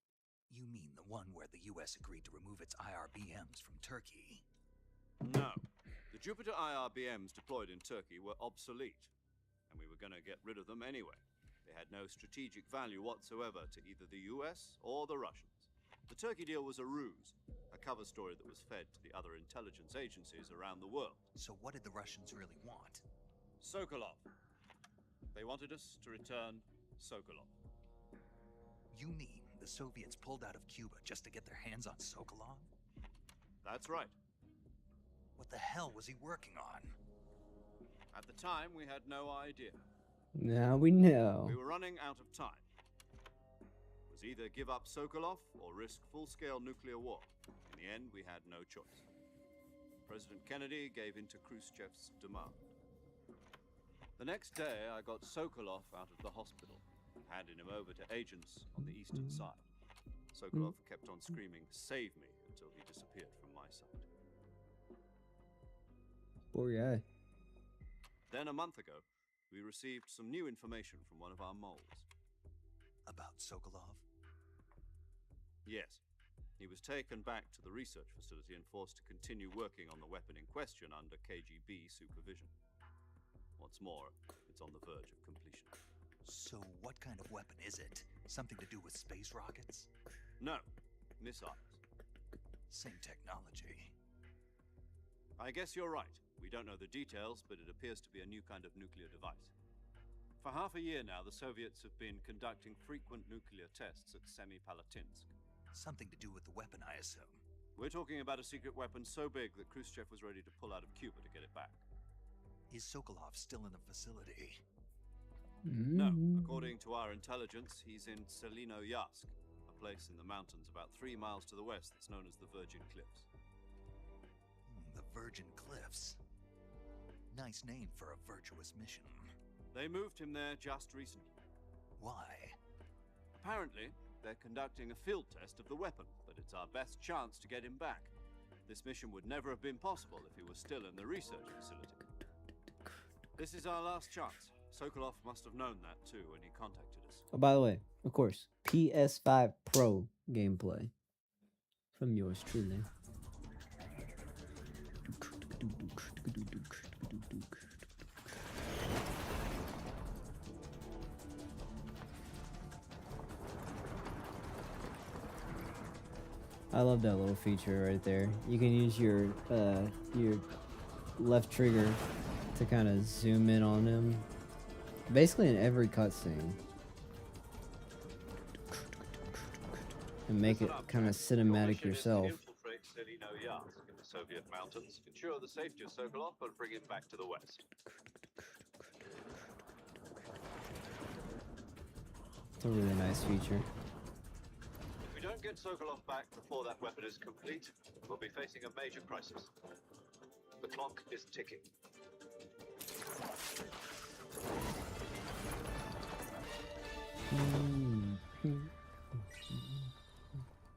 You mean the one where the US agreed to remove its IRBMs from Turkey? No. The Jupiter IRBMs deployed in Turkey were obsolete, and we were going to get rid of them anyway. They had no strategic value whatsoever to either the US or the Russians. The Turkey deal was a ruse, a cover story that was fed to the other intelligence agencies around the world. So what did the Russians really want? Sokolov. They wanted us to return Sokolov. You mean the Soviets pulled out of Cuba just to get their hands on Sokolov? That's right. What the hell was he working on? At the time, we had no idea. Now we know. We were running out of time. It was either give up Sokolov or risk full-scale nuclear war. In the end, we had no choice. President Kennedy gave in to Khrushchev's demand. The next day, I got Sokolov out of the hospital, handed him over to agents on the eastern side. Sokolov kept on screaming, "Save me," until he disappeared from my sight. Poor guy. Then, a month ago, we received some new information from one of our moles. About Sokolov? Yes. He was taken back to the research facility and forced to continue working on the weapon in question under KGB supervision. What's more, it's on the verge of completion. So what kind of weapon is it? Something to do with space rockets? No, missiles. Same technology. I guess you're right. We don't know the details, but it appears to be a new kind of nuclear device. For half a year now, the Soviets have been conducting frequent nuclear tests at Semipalatinsk. Something to do with the weapon, I assume. We're talking about a secret weapon so big that Khrushchev was ready to pull out of Cuba to get it back. Is Sokolov still in the facility? No, according to our intelligence, he's in Selinoyarsk, a place in the mountains about 3 miles to the west that's known as the Virgin Cliffs. The Virgin Cliffs. Nice name for a virtuous mission. They moved him there just recently. Why? Apparently, they're conducting a field test of the weapon, but it's our best chance to get him back. This mission would never have been possible if he was still in the research facility. This is our last chance. Sokolov must have known that too when he contacted us. Oh, by the way, of course, PS5 Pro gameplay from yours truly. I love that little feature right there. You can use your left trigger to kind of zoom in on him. Basically in every cutscene. And make it kind of cinematic yourself. Infiltrate Selino Yarsk in the Soviet mountains, ensure the safety of Sokolov, and bring him back to the west. It's a really nice feature. If we don't get Sokolov back before that weapon is complete, we'll be facing a major crisis. The clock is ticking.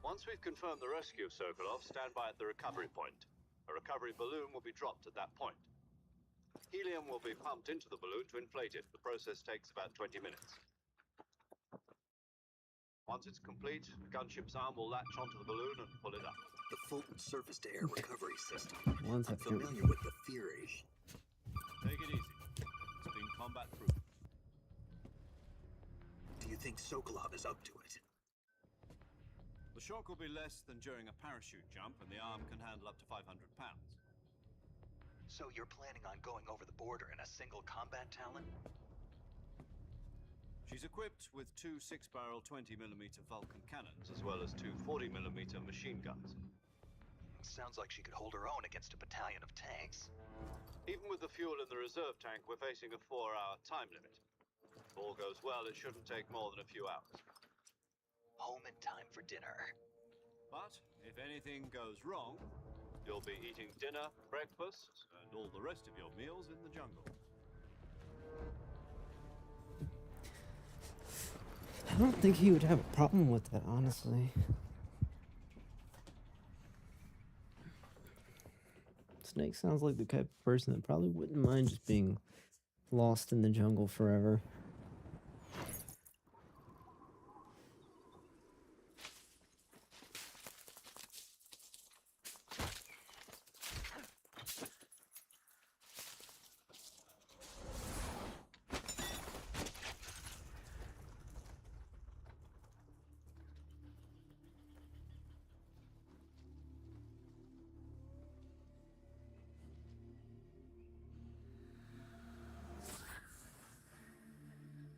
Once we've confirmed the rescue of Sokolov, stand by at the recovery point. A recovery balloon will be dropped at that point. Helium will be pumped into the balloon to inflate it. The process takes about 20 minutes. Once it's complete, the gunship's arm will latch onto the balloon and pull it up. The Fulton surface-to-air recovery system. One I'm second. familiar with the theory. Take it easy. It's been combat-proof. Do you think Sokolov is up to it? The shock will be less than during a parachute jump, and the arm can handle up to 500 pounds. So you're planning on going over the border in a single combat Talon? She's equipped with two 6-barrel 20mm Vulcan cannons, as well as two 40mm machine guns. Sounds like she could hold her own against a battalion of tanks. Even with the fuel in the reserve tank, we're facing a 4-hour time limit. If all goes well, it shouldn't take more than a few hours. Home in time for dinner. But if anything goes wrong, you'll be eating dinner, breakfast, and all the rest of your meals in the jungle. I don't think he would have a problem with that, honestly. Snake sounds like the type of person that probably wouldn't mind just being lost in the jungle forever.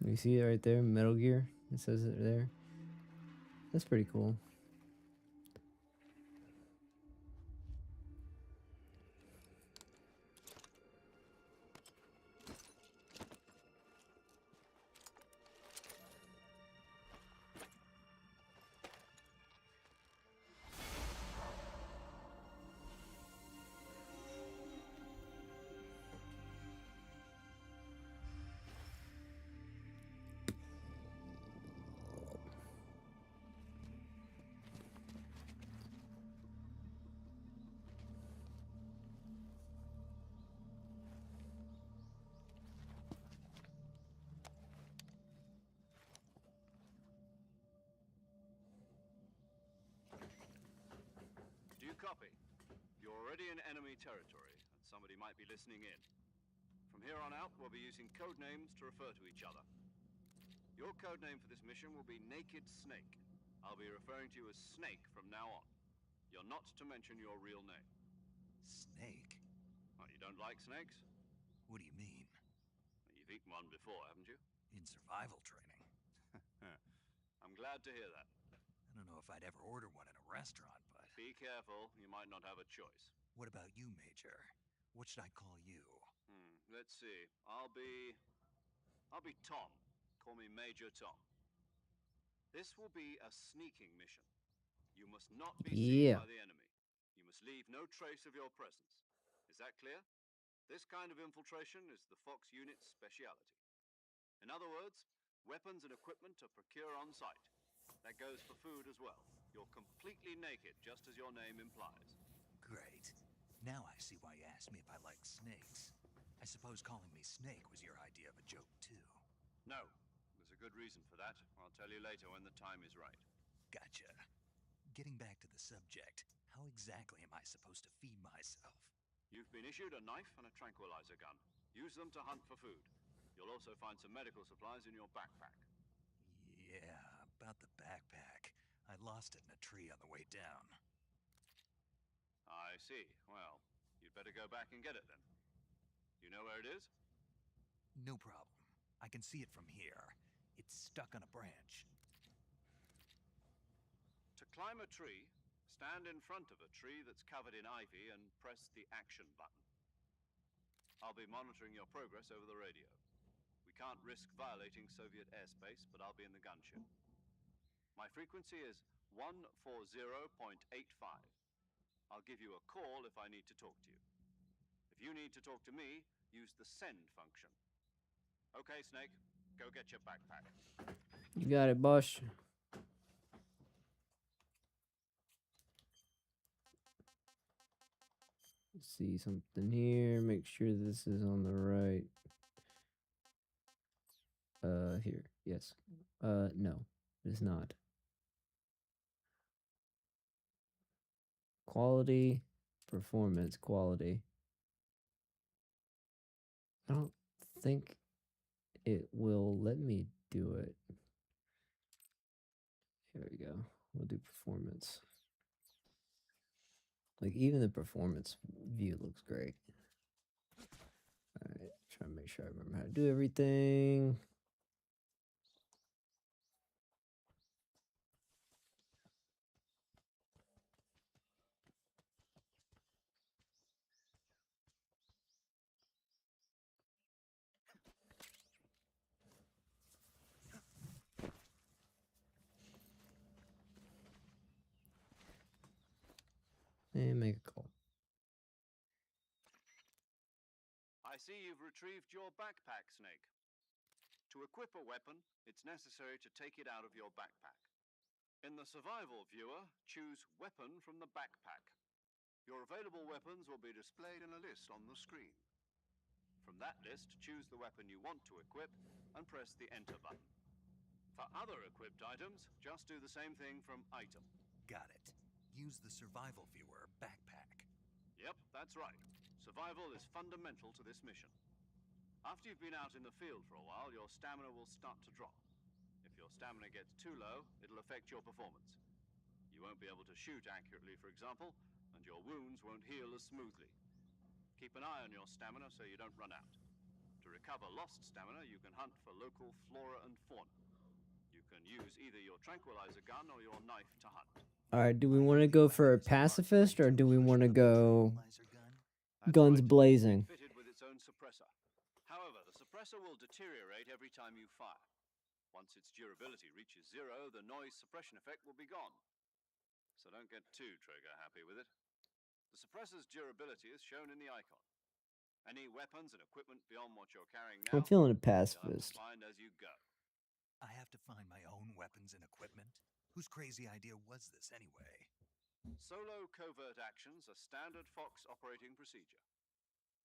You see it right there, Metal Gear? It says it there. That's pretty cool. Do you copy? You're already in enemy territory, and somebody might be listening in. From here on out, we'll be using code names to refer to each other. Your code name for this mission will be Naked Snake. I'll be referring to you as Snake from now on. You're not to mention your real name. Snake? Oh, you don't like snakes? What do you mean? You've eaten one before, haven't you? In survival training. I'm glad to hear that. I don't know if I'd ever order one in a restaurant, but... Be careful, you might not have a choice. What about you, Major? What should I call you? Let's see. I'll be Tom. Call me Major Tom. This will be a sneaking mission. You must not be seen by the enemy. You must leave no trace of your presence. Is that clear? This kind of infiltration is the Fox unit's speciality. In other words, weapons and equipment are procured on site. That goes for food as well. You're completely naked, just as your name implies. Great. Now I see why you asked me if I like snakes. I suppose calling me Snake was your idea of a joke, too. No. There's a good reason for that. I'll tell you later when the time is right. Gotcha. Getting back to the subject, how exactly am I supposed to feed myself? You've been issued a knife and a tranquilizer gun. Use them to hunt for food. You'll also find some medical supplies in your backpack. Yeah, about the backpack. I lost it in a tree on the way down. I see. Well, you'd better go back and get it then. You know where it is? No problem. I can see it from here. It's stuck on a branch. To climb a tree, stand in front of a tree that's covered in ivy and press the action button. I'll be monitoring your progress over the radio. We can't risk violating Soviet airspace, but I'll be in the gunship. My frequency is 140.85. I'll give you a call if I need to talk to you. If you need to talk to me, use the send function. Okay, Snake, go get your backpack. You got it, boss. See something here. Make sure this is on the right. Here. Yes. No, it's not. Quality, performance, quality. I don't think it will let me do it. Here we go. We'll do performance. Like, even the performance view looks great. Alright, trying to make sure I remember how to do everything. And make a call. I see you've retrieved your backpack, Snake. To equip a weapon, it's necessary to take it out of your backpack. In the survival viewer, choose Weapon from the backpack. Your available weapons will be displayed in a list on the screen. From that list, choose the weapon you want to equip and press the Enter button. For other equipped items, just do the same thing from Item. Got it. Use the survival viewer backpack. Yep, that's right. Survival is fundamental to this mission. After you've been out in the field for a while, your stamina will start to drop. If your stamina gets too low, it'll affect your performance. You won't be able to shoot accurately, for example, and your wounds won't heal as smoothly. Keep an eye on your stamina so you don't run out. To recover lost stamina, you can hunt for local flora and fauna. You can use either your tranquilizer gun or your knife to hunt. Alright, do we want to go for a pacifist or do we want to go Laser gun? That's guns right. blazing? It's fitted with its own suppressor. However, the suppressor will deteriorate every time you fire. Once its durability reaches 0, the noise suppression effect will be gone. So don't get too trigger happy with it. The suppressor's durability is shown in the icon. Any weapons and equipment beyond what you're carrying now, I'm feeling a you'll have to pacifist. find as you go. I have to find my own weapons and equipment? Whose crazy idea was this anyway? Solo covert actions are standard Fox operating procedure.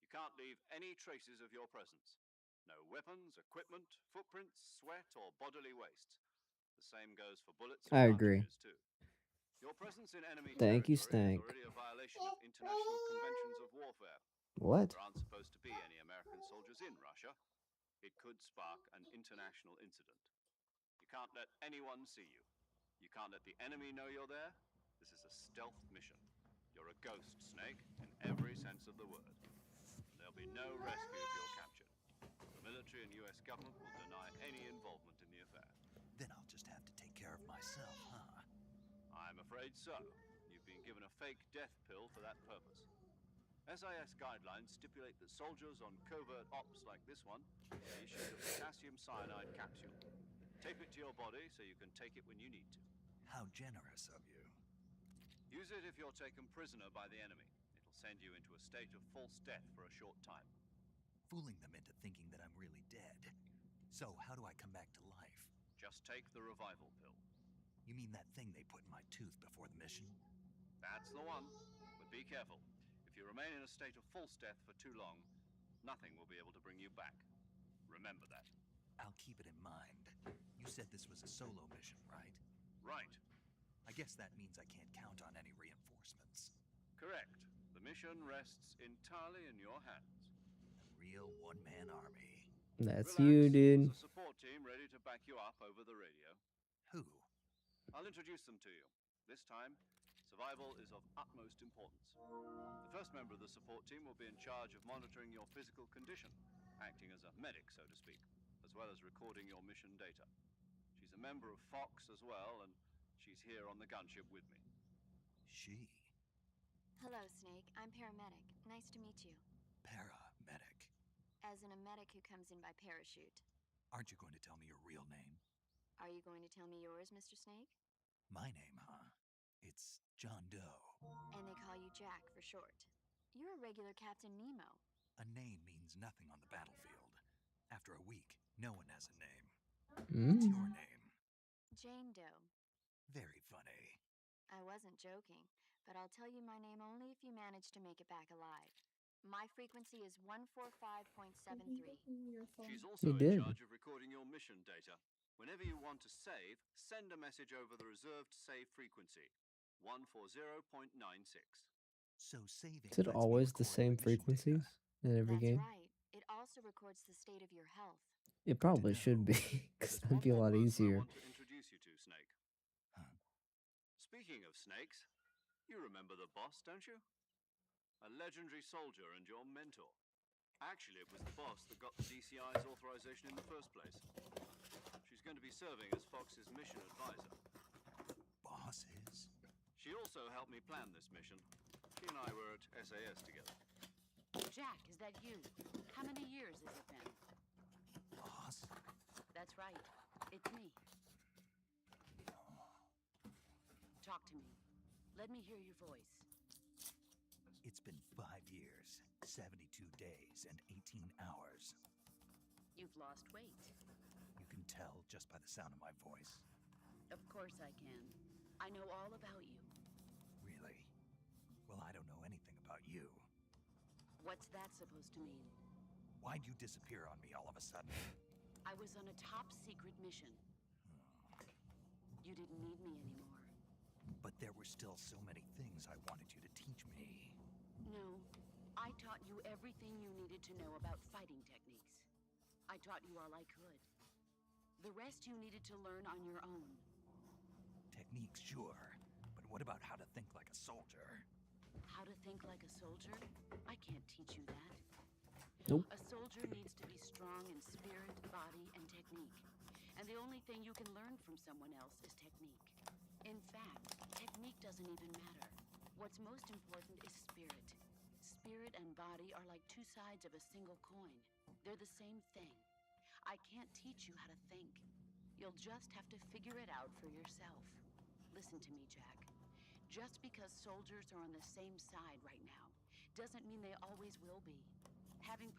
You can't leave any traces of your presence. No weapons, equipment, footprints, sweat, or bodily wastes. The same goes for bullets and I agree. cartridges, too. Your presence in enemy Thank you, territory is Stank. already a violation of international conventions of warfare. What? There aren't supposed to be any American soldiers in Russia. It could spark an international incident. You can't let anyone see you. You can't let the enemy know you're there. This is a stealth mission. You're a ghost, Snake, in every sense of the word. There'll be no rescue if you're captured. The military and US government will deny any involvement in the affair. Then I'll just have to take care of myself, huh? I'm afraid so. You've been given a fake death pill for that purpose. SIS guidelines stipulate that soldiers on covert ops like this one are issued a potassium cyanide capsule. Tape it to your body so you can take it when you need to. How generous of you. Use it if you're taken prisoner by the enemy. It'll send you into a state of false death for a short time. Fooling them into thinking that I'm really dead. So, how do I come back to life? Just take the revival pill. You mean that thing they put in my tooth before the mission? That's the one. But be careful. If you remain in a state of false death for too long, nothing will be able to bring you back. Remember that. I'll keep it in mind. You said this was a solo mission, right? Right. I guess that means I can't count on any reinforcements. Correct. The mission rests entirely in your hands. A real one-man army. That's Relax. you, dude. There's a support team ready to back you up over the radio. Who? I'll introduce them to you. This time, Survival is of utmost importance. The first member of the support team will be in charge of monitoring your physical condition, acting as a medic, so to speak, as well as recording your mission data. She's a member of Fox as well, and she's here on the gunship with me. She. Hello, Snake. I'm paramedic. Nice to meet you. Paramedic. As in a medic who comes in by parachute. Aren't you going to tell me your real name? Are you going to tell me yours, Mr. Snake? My name, huh? It's John Doe. And they call you Jack for short. You're a regular Captain Nemo. A name means nothing on the battlefield. After a week, no one has a name. Mm. What's your name? Jane Doe. Very funny. I wasn't joking, but I'll tell you my name only if you manage to make it back alive. My frequency is 145.73. She's also in did. charge of recording your mission data. Whenever you want to save, send a message over the reserved save frequency, 140.96. So saving. Is it lets me always the record same my mission frequencies data. in every That's game? right. It also records the state of your health. It probably should be, because There's that'd be a one lot more person easier. I want to introduce you to, Snake. Huh. Speaking of snakes, you remember the boss, don't you? A legendary soldier and your mentor. Actually, it was the boss that got the DCI's authorization in the first place. She's going to be serving as Fox's mission advisor. Bosses? She also helped me plan this mission. She and I were at SAS together. Jack, is that you? How many years has it been? Boss? That's right. It's me. Talk to me. Let me hear your voice. It's been 5 years, 72 days, and 18 hours. You've lost weight. You can tell just by the sound of my voice. Of course I can. I know all about you. Really? Well, I don't know anything about you. What's that supposed to mean? Why'd you disappear on me all of a sudden? I was on a top secret mission. You didn't need me anymore. But there were still so many things I wanted you to teach me. No, I taught you everything you needed to know about fighting techniques. I taught you all I could. The rest you needed to learn on your own. Techniques, sure. But what about how to think like a soldier? How to think like a soldier? I can't teach you that. Nope. A soldier needs to be strong in spirit, body, and technique. And the only thing you can learn from someone else is technique. In fact, technique doesn't even matter. What's most important is spirit. Spirit and body are like two sides of a single coin. They're the same thing. I can't teach you how to think. You'll just have to figure it out for yourself. Listen to me, Jack. Just because soldiers are on the same side right now doesn't mean they always will be. Having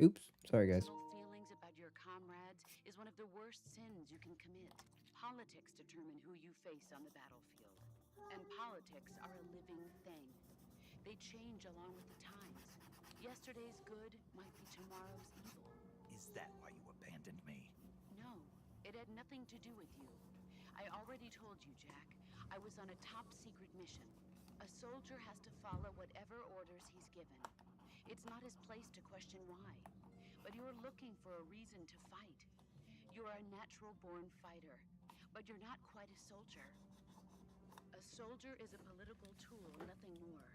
Oops. Sorry, guys. personal feelings about your comrades is one of the worst sins you can commit. Politics determine who you face on the battlefield. And politics are a living thing. They change along with the times. Yesterday's good might be tomorrow's evil. Is that why you abandoned me? No, it had nothing to do with you. I already told you, Jack. I was on a top secret mission. A soldier has to follow whatever orders he's given. It's not his place to question why. But you're looking for a reason to fight. You're a natural-born fighter, but you're not quite a soldier. A soldier is a political tool, nothing more.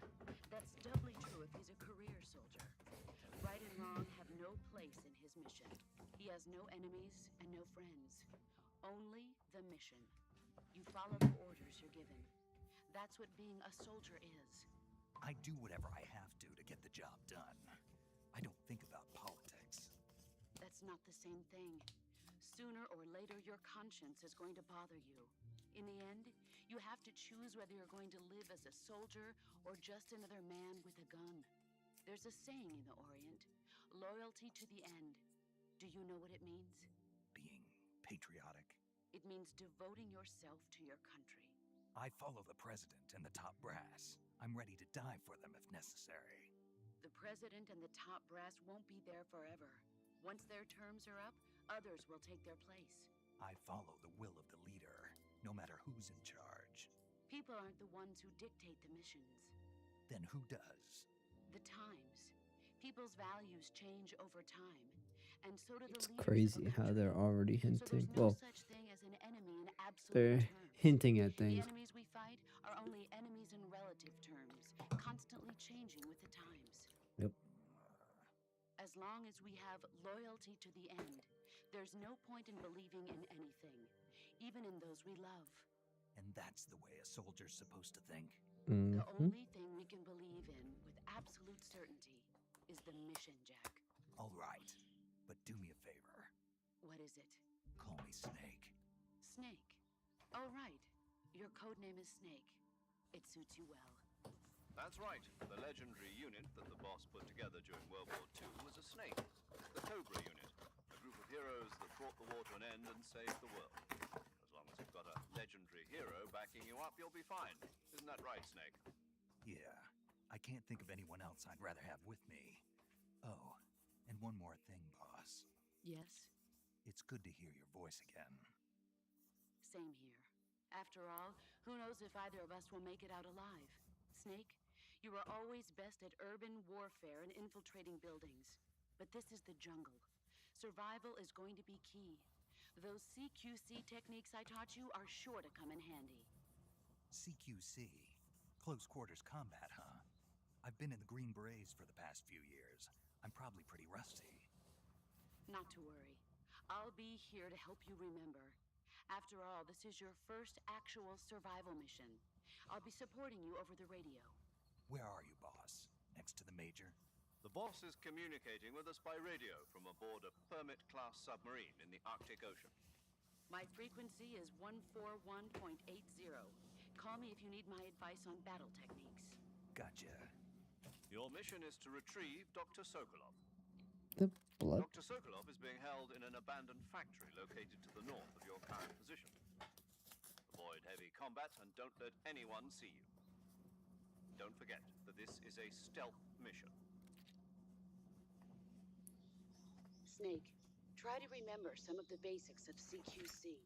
That's doubly true if he's a career soldier. Right and wrong have no place in his mission. He has no enemies and no friends. Only the mission. You follow the orders you're given. That's what being a soldier is. I do whatever I have to get the job done. I don't think about politics. That's not the same thing. Sooner or later, your conscience is going to bother you. In the end, you have to choose whether you're going to live as a soldier or just another man with a gun. There's a saying in the Orient, loyalty to the end. Do you know what it means? Being patriotic. It means devoting yourself to your country. I follow the president and the top brass. I'm ready to die for them if necessary. The president and the top brass won't be there forever. Once their terms are up, others will take their place. I follow the will of the leader, no matter who's in charge. People aren't the ones who dictate the missions. Then who does? The times. People's values change over time. And so do the leaders of a Crazy how country. they're already So hinting. there's no Well, such thing as an enemy in absolute they're terms. hinting at The things. enemies we fight are only as long as we have loyalty to the end, there's no point in believing in anything, even in those we love. And that's the way a soldier's supposed to think. The Mhm. only thing we can believe in with absolute certainty is the mission, Jack. All right, but do me a favor. What is it? Call me Snake. Snake. Oh, right. Your code name is Snake. It suits you well. That's right. The legendary unit that the boss put together during World War II was a snake. The Cobra unit. A group of heroes that brought the war to an end and saved the world. As long as you've got a legendary hero backing you up, you'll be fine. Isn't that right, Snake? Yeah, I can't think of anyone else I'd rather have with me. Oh, and one more thing, boss. Yes? It's good to hear your voice again. Same here. After all, who knows if either of us will make it out alive? Snake, you are always best at urban warfare and infiltrating buildings. But this is the jungle. Survival is going to be key. Those CQC techniques I taught you are sure to come in handy. CQC? Close quarters combat, huh? I've been in the Green Berets for the past few years. I'm probably pretty rusty. Not to worry. I'll be here to help you remember. After all, this is your first actual survival mission. I'll be supporting you over the radio. Where are you, boss? Next to the Major? The boss is communicating with us by radio from aboard a Permit-class submarine in the Arctic Ocean. My frequency is 141.80. Call me if you need my advice on battle techniques. Gotcha. Your mission is to retrieve Dr. Sokolov. The blood. Dr. Sokolov is being held in an abandoned factory located to the north of your current position. Avoid heavy combat and don't let anyone see you. Don't forget that this is a stealth mission. Snake, try to remember some of the basics of CQC.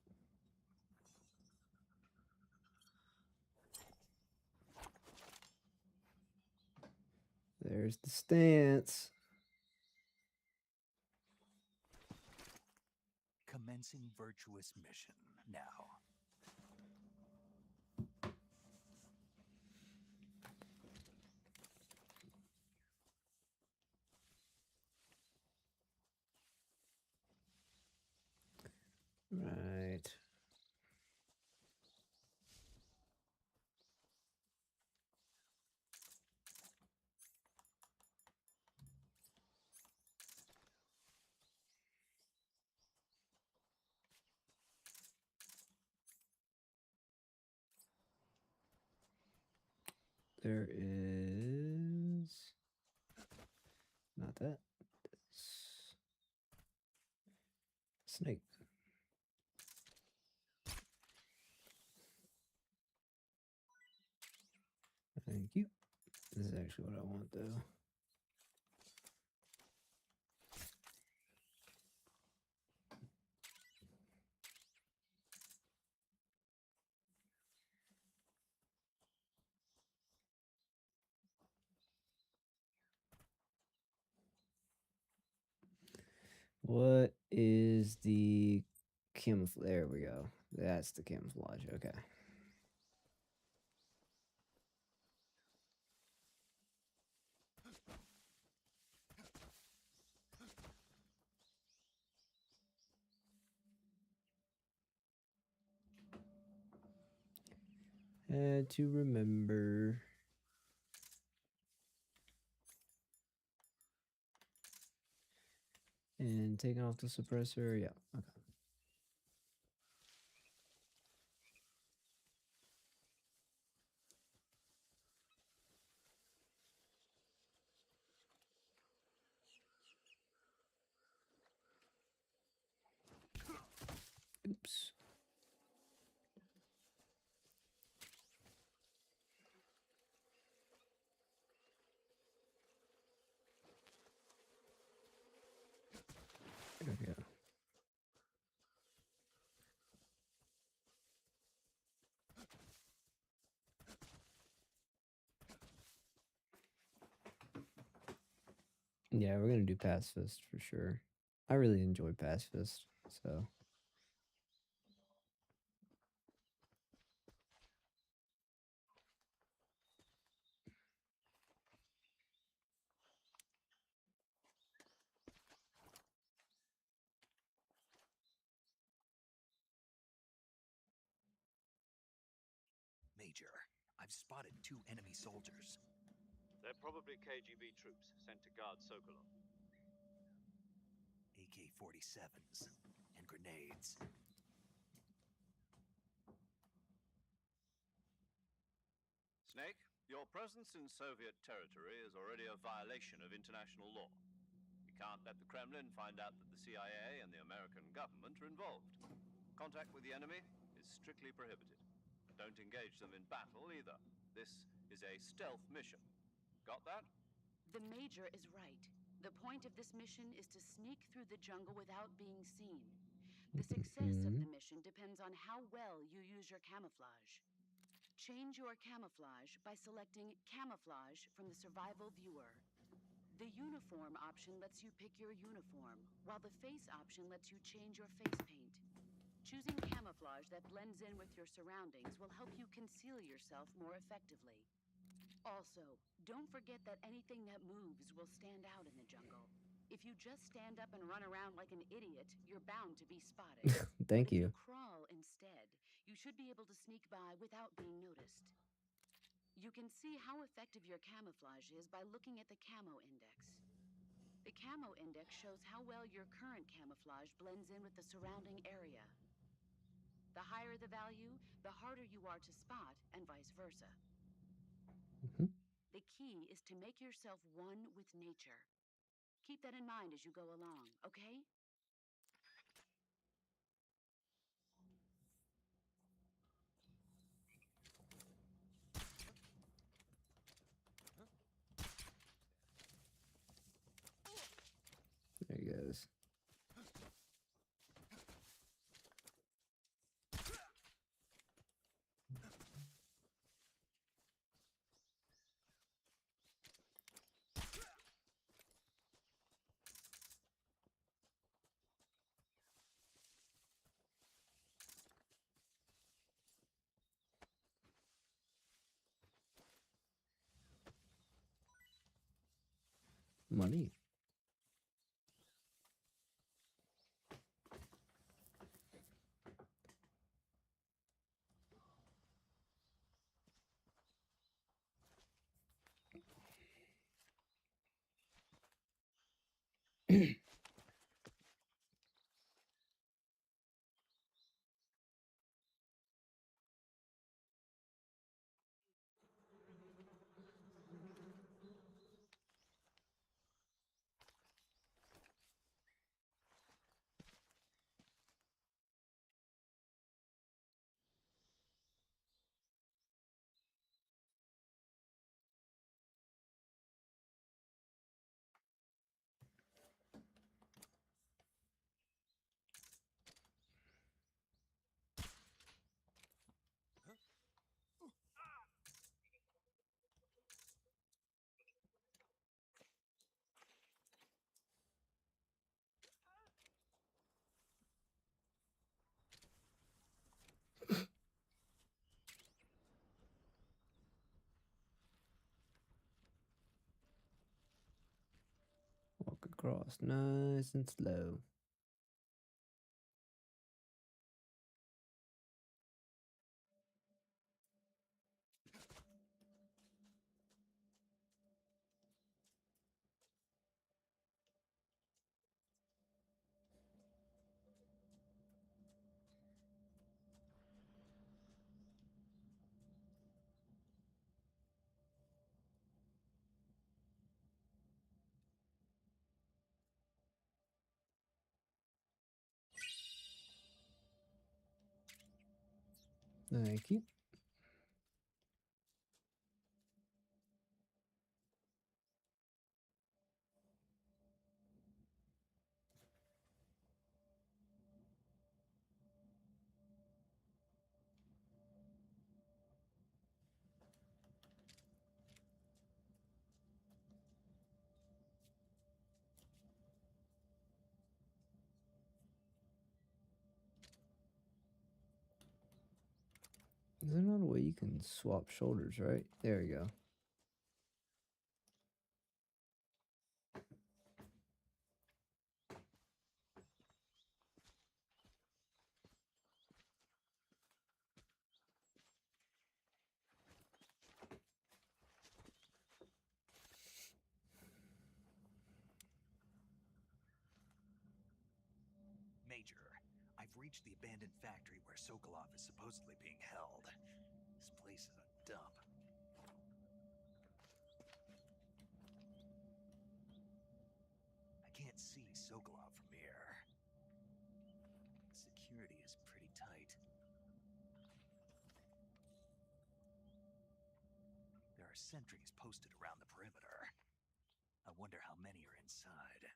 There's the stance. Commencing virtuous mission now. Right. There is not that. This. Snake. Thank you. This is actually what I want, though. What is the camouflage? There we go. That's the camouflage. Okay. Had to remember. And taking off the suppressor. Yeah. Okay. Oops. There we go. Yeah, we're gonna do pacifist for sure. I really enjoy pacifist, so. Major. I've spotted 2 enemy soldiers. They're probably KGB troops sent to guard Sokolov. AK-47s and grenades. Snake, your presence in Soviet territory is already a violation of international law. We can't let the Kremlin find out that the CIA and the American government are involved. Contact with the enemy is strictly prohibited. Don't engage them in battle either. This is a stealth mission. Got that? The Major is right. The point of this mission is to sneak through the jungle without being seen. The success of the mission depends on how well you use your camouflage. Change your camouflage by selecting Camouflage from the Survival Viewer. The Uniform option lets you pick your uniform, while the Face option lets you change your face paint. Choosing camouflage that blends in with your surroundings will help you conceal yourself more effectively. Also, don't forget that anything that moves will stand out in the jungle. If you just stand up and run around like an idiot, you're bound to be spotted. Thank If you. you crawl instead, you should be able to sneak by without being noticed. You can see how effective your camouflage is by looking at the Camo Index. The Camo Index shows how well your current camouflage blends in with the surrounding area. The higher the value, the harder you are to spot, and vice versa. The key is to make yourself one with nature. Keep that in mind as you go along, okay? There he goes. Money. Walk across nice and slow. Thank you. Is there not a way you can swap shoulders, right? There we go. We've reached the abandoned factory where Sokolov is supposedly being held. This place is a dump. I can't see Sokolov from here. Security is pretty tight. There are sentries posted around the perimeter. I wonder how many are inside.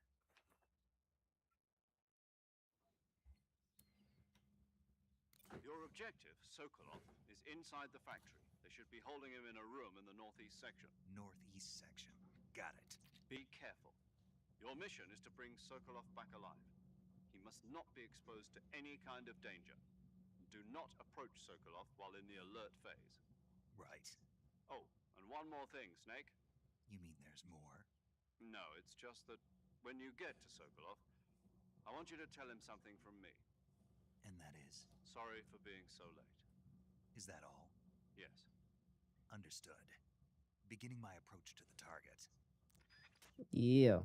Your objective, Sokolov, is inside the factory. They should be holding him in a room in the northeast section. Northeast section. Got it. Be careful. Your mission is to bring Sokolov back alive. He must not be exposed to any kind of danger. Do not approach Sokolov while in the alert phase. Right. Oh, and one more thing, Snake. You mean there's more? No, it's just that when you get to Sokolov, I want you to tell him something from me. And that is? Sorry for being so late. Is that all? Yes. Understood. Beginning my approach to the target. Yeah.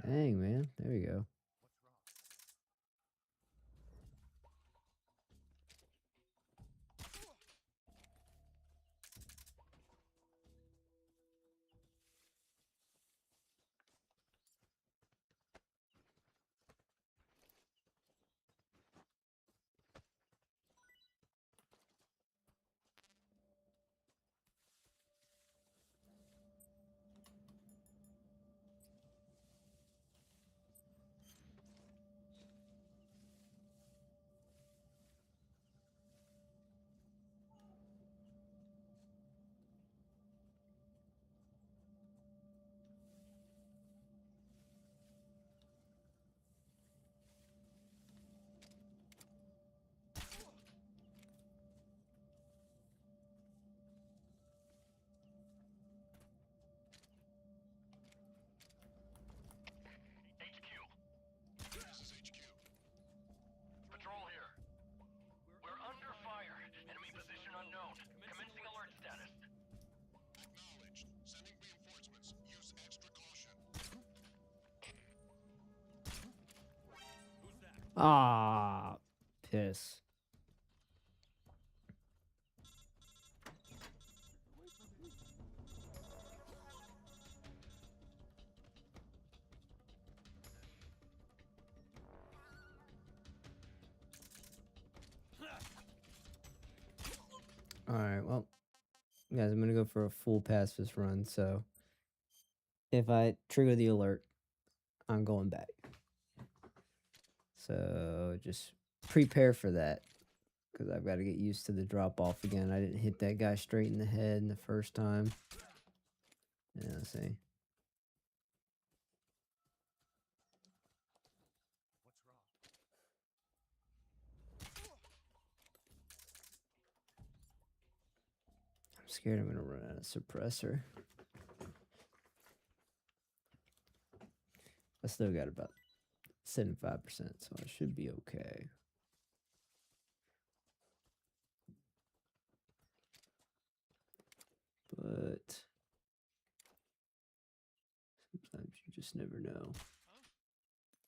Dang, man. There we go. HQ. This is HQ. Patrol here. We're under fire. Enemy position unknown. Commencing alert status. Acknowledged. Sending reinforcements. Use extra caution. Who's that? Ah, piss. Alright, well, guys, I'm gonna go for a full pacifist run, so if I trigger the alert, I'm going back. So just prepare for that, because I've got to get used to the drop off again. I didn't hit that guy straight in the head the first time. Yeah, let's see. I'm scared I'm gonna run out of suppressor. I still got about 75%, so I should be okay. But sometimes you just never know.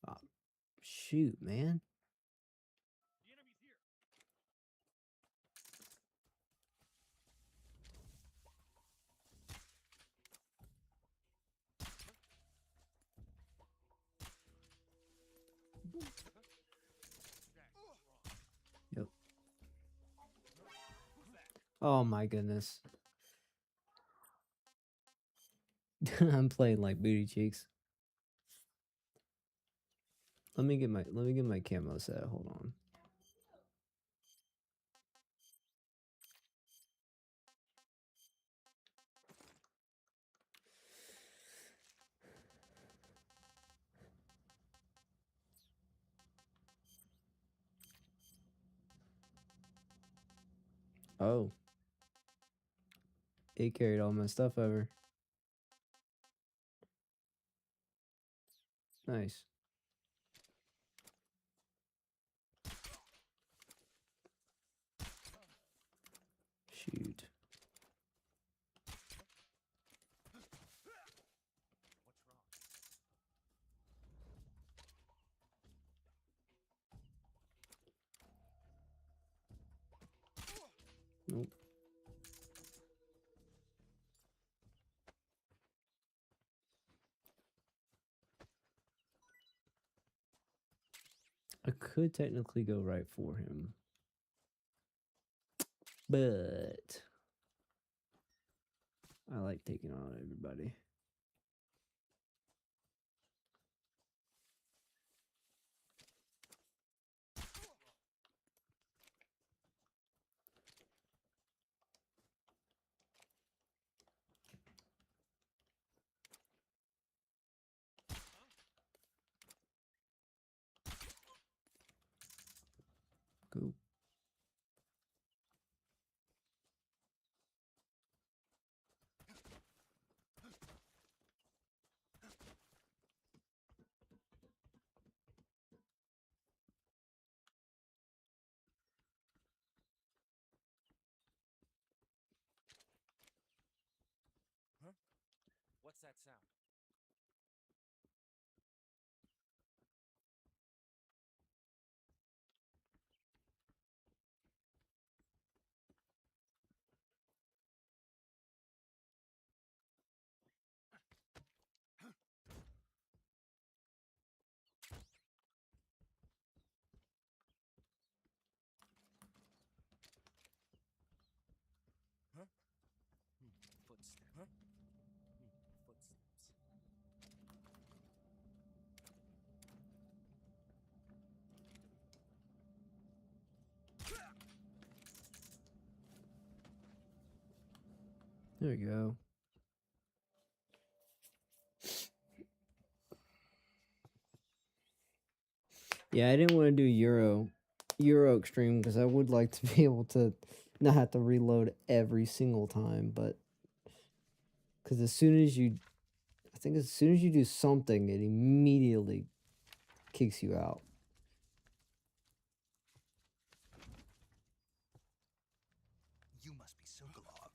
Oh, shoot, man. Yep. Oh my goodness. I'm playing like booty cheeks. Let me get my camo set. Hold on. Oh. It carried all my stuff over. Nice. Shoot. I could technically go right for him. But I like taking on everybody. Go. What's that sound? Footsteps. Footsteps. There we go. Yeah, I didn't want to do Euro Extreme because I would like to be able to not have to reload every single time, but because as soon as you do something, it immediately kicks you out. You must be Sokolov.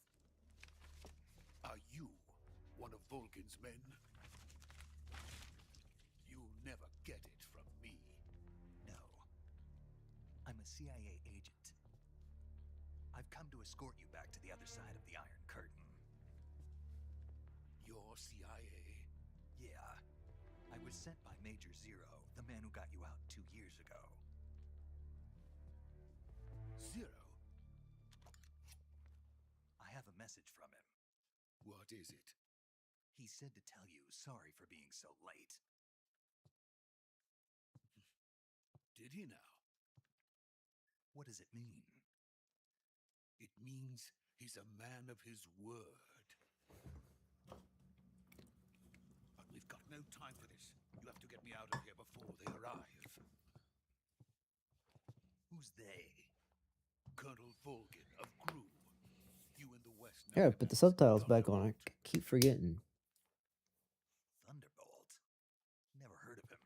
Are you one of Volgin's men? You'll never get it from me. No. I'm a CIA agent. I've come to escort you back to the other side of the Iron Curtain. You're CIA? Yeah. I was sent by Major Zero, the man who got you out 2 years ago. Zero? I have a message from him. What is it? He said to tell you sorry for being so late. Did he now? What does it mean? It means he's a man of his word. But we've got no time for this. You have to get me out of here before they arrive. Who's they? Colonel Volgin of GRU. You in the West know Yeah, him put the as subtitles back on. I Thunderbolt. keep forgetting. Thunderbolt? Never heard of him.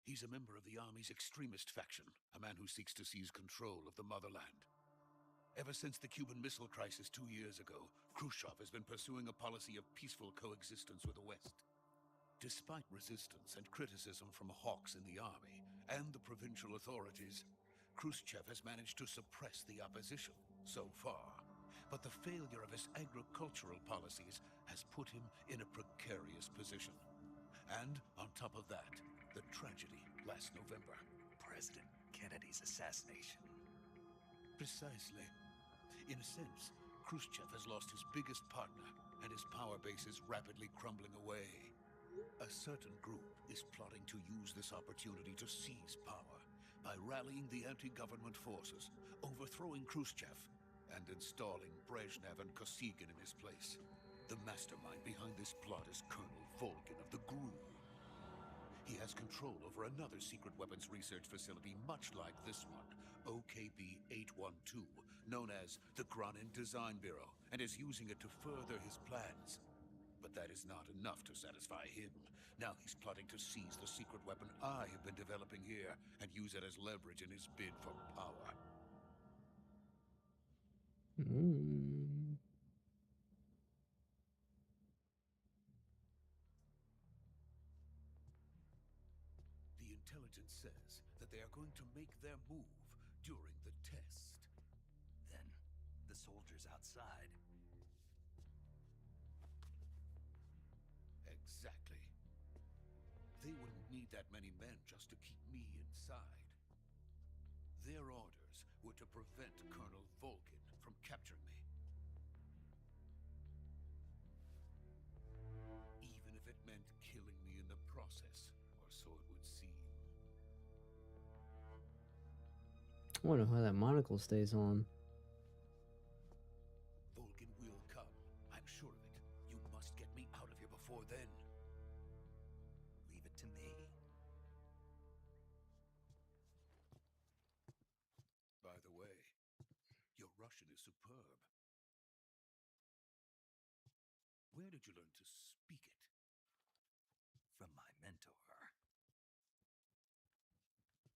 He's a member of the Army's extremist faction, a man who seeks to seize control of the motherland. Ever since the Cuban Missile Crisis 2 years ago, Khrushchev has been pursuing a policy of peaceful coexistence with the West. Despite resistance and criticism from hawks in the army and the provincial authorities, Khrushchev has managed to suppress the opposition so far. But the failure of his agricultural policies has put him in a precarious position. And on top of that, the tragedy last November. President Kennedy's assassination. Precisely. In a sense, Khrushchev has lost his biggest partner, and his power base is rapidly crumbling away. A certain group is plotting to use this opportunity to seize power by rallying the anti-government forces, overthrowing Khrushchev, and installing Brezhnev and Kosygin in his place. The mastermind behind this plot is Colonel Volgin of the GRU. He has control over another secret weapons research facility much like this one, OKB-812, known as the Granin Design Bureau, and is using it to further his plans. But that is not enough to satisfy him. Now he's plotting to seize the secret weapon I have been developing here and use it as leverage in his bid for power. Mm. The intelligence says that they are going to make their move during the test. Then, the soldiers outside. Exactly. They wouldn't need that many men just to keep me inside. Their orders were to prevent Colonel Volkin from capturing me. Even if it meant killing me in the process, or so it would seem. I wonder how that monocle stays on. Volkin will come. I'm sure of it. You must get me out of here before then. Leave it to me. By the way, your Russian is superb. Where did you learn to speak it? From my mentor.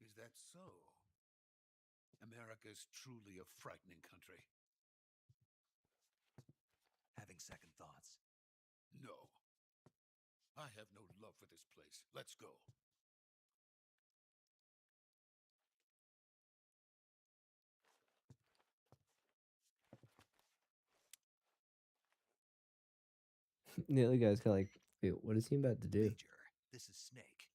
Is that so? America is truly a frightening country. Having second thoughts. No. I have no love for this place. Let's go. The other guy's kind of like, wait, what is he about to do? Major, this is Snake.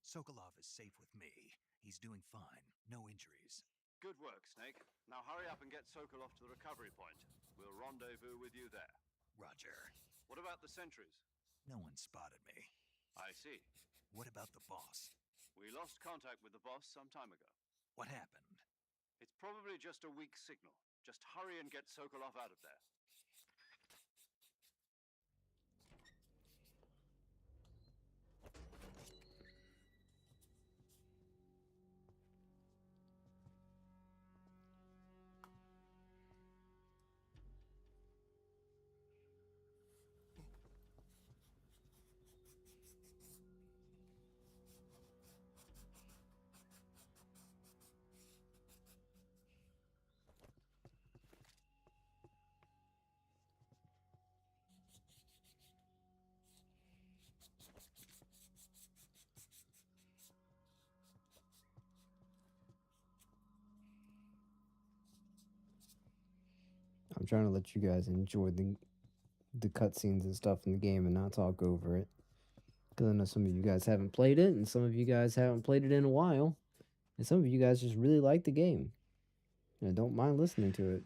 Sokolov is safe with me. He's doing fine. No injuries. Good work, Snake. Now hurry up and get Sokolov to the recovery point. We'll rendezvous with you there. Roger. What about the sentries? No one spotted me. I see. What about the boss? We lost contact with the boss some time ago. What happened? It's probably just a weak signal. Just hurry and get Sokolov out of there. I'm trying to let you guys enjoy the cutscenes and stuff in the game and not talk over it. Because I know some of you guys haven't played it, and some of you guys haven't played it in a while. And some of you guys just really like the game. And I don't mind listening to it.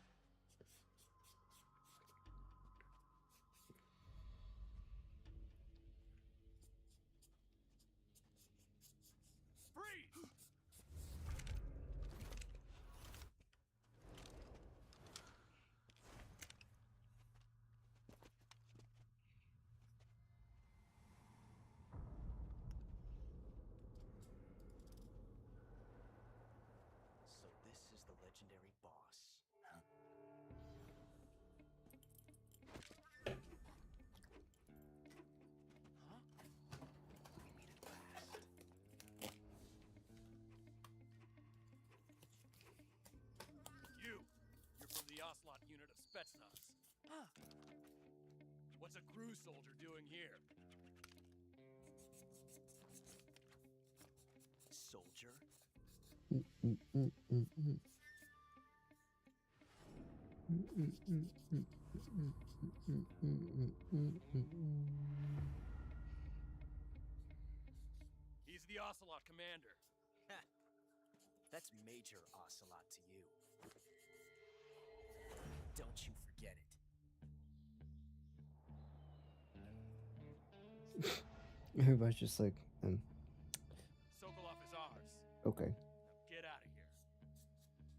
So this is the legendary boss. Huh? Huh? We meet at last. You're from the Ocelot unit of Spetsnaz. Huh. What's a crew soldier doing here? Soldier? He's the Ocelot commander. That's Major Ocelot to you. Don't you forget it. Everybody's just like, Sokolov is ours. okay. Now get out of here.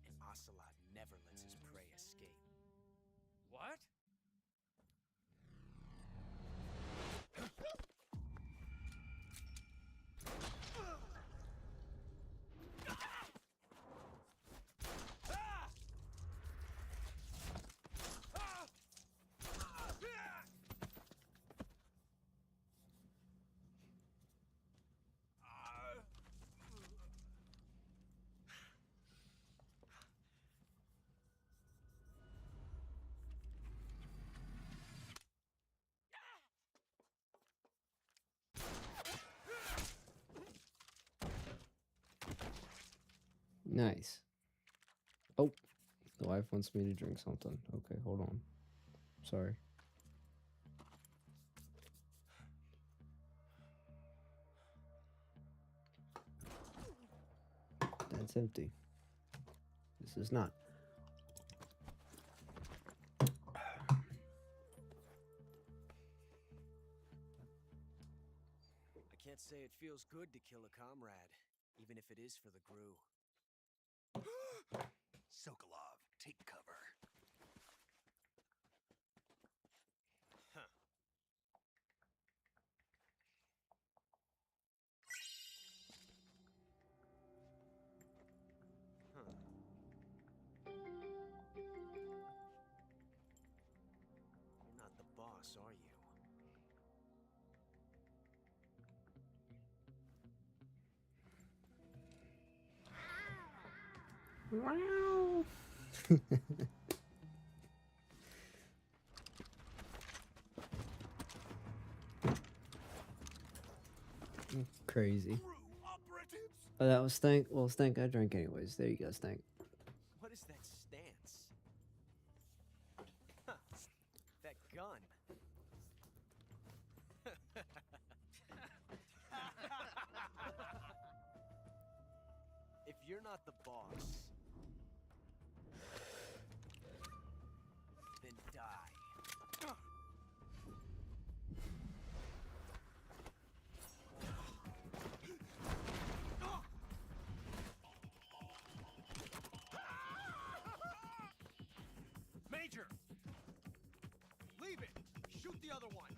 And Ocelot never lets his prey escape. What? Nice. Oh, the wife wants me to drink something. Okay, hold on. Sorry. It's empty. This is not. I can't say it feels good to kill a comrade, even if it is for the Gru. Sokolov, take cover. Huh. You're not the boss, are you? Wow. Crazy. Oh, that was Stank. Well, Stank, I drank anyways. There you go, Stank. What is that stance? Huh. That gun. If you're not the boss, then die. Major! Leave it! Shoot the other one!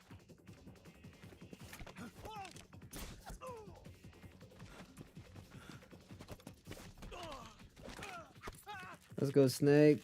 Let's go, Snake.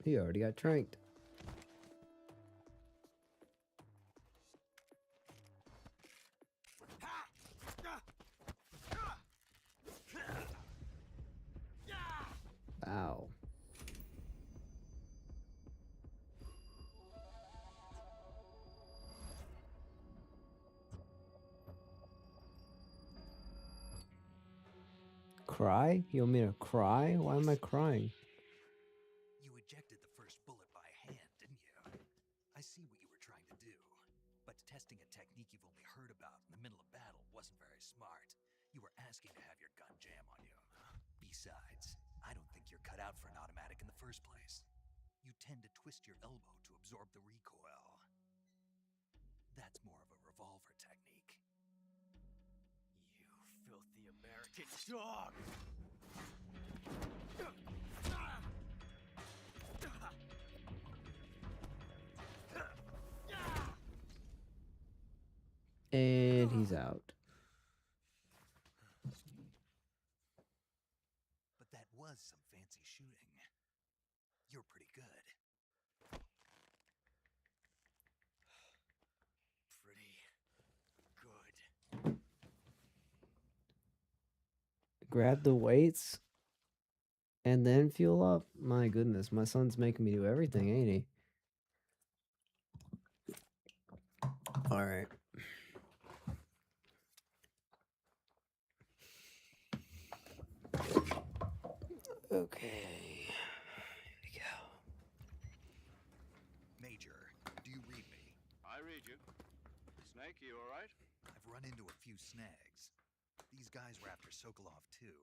He already got tranked. Wow. Cry? You want me to cry? Why am I crying? You ejected the first bullet by hand, didn't you? I see what you were trying to do. But testing a technique you've only heard about in the middle of battle wasn't very smart. You were asking to have your gun jam on you. Besides, I don't think you're cut out for an automatic in the first place. You tend to twist your elbow to absorb the recoil. That's more of a revolver technique. You filthy American dog! And he's out. But that was some fancy shooting. You're pretty good. Pretty good. Grab the weights and then fuel up. My goodness, my son's making me do everything, ain't he? All right. Okay. Here we go. Major, do you read me? I read you. Snake, you alright? I've run into a few snags. These guys were after Sokolov, too.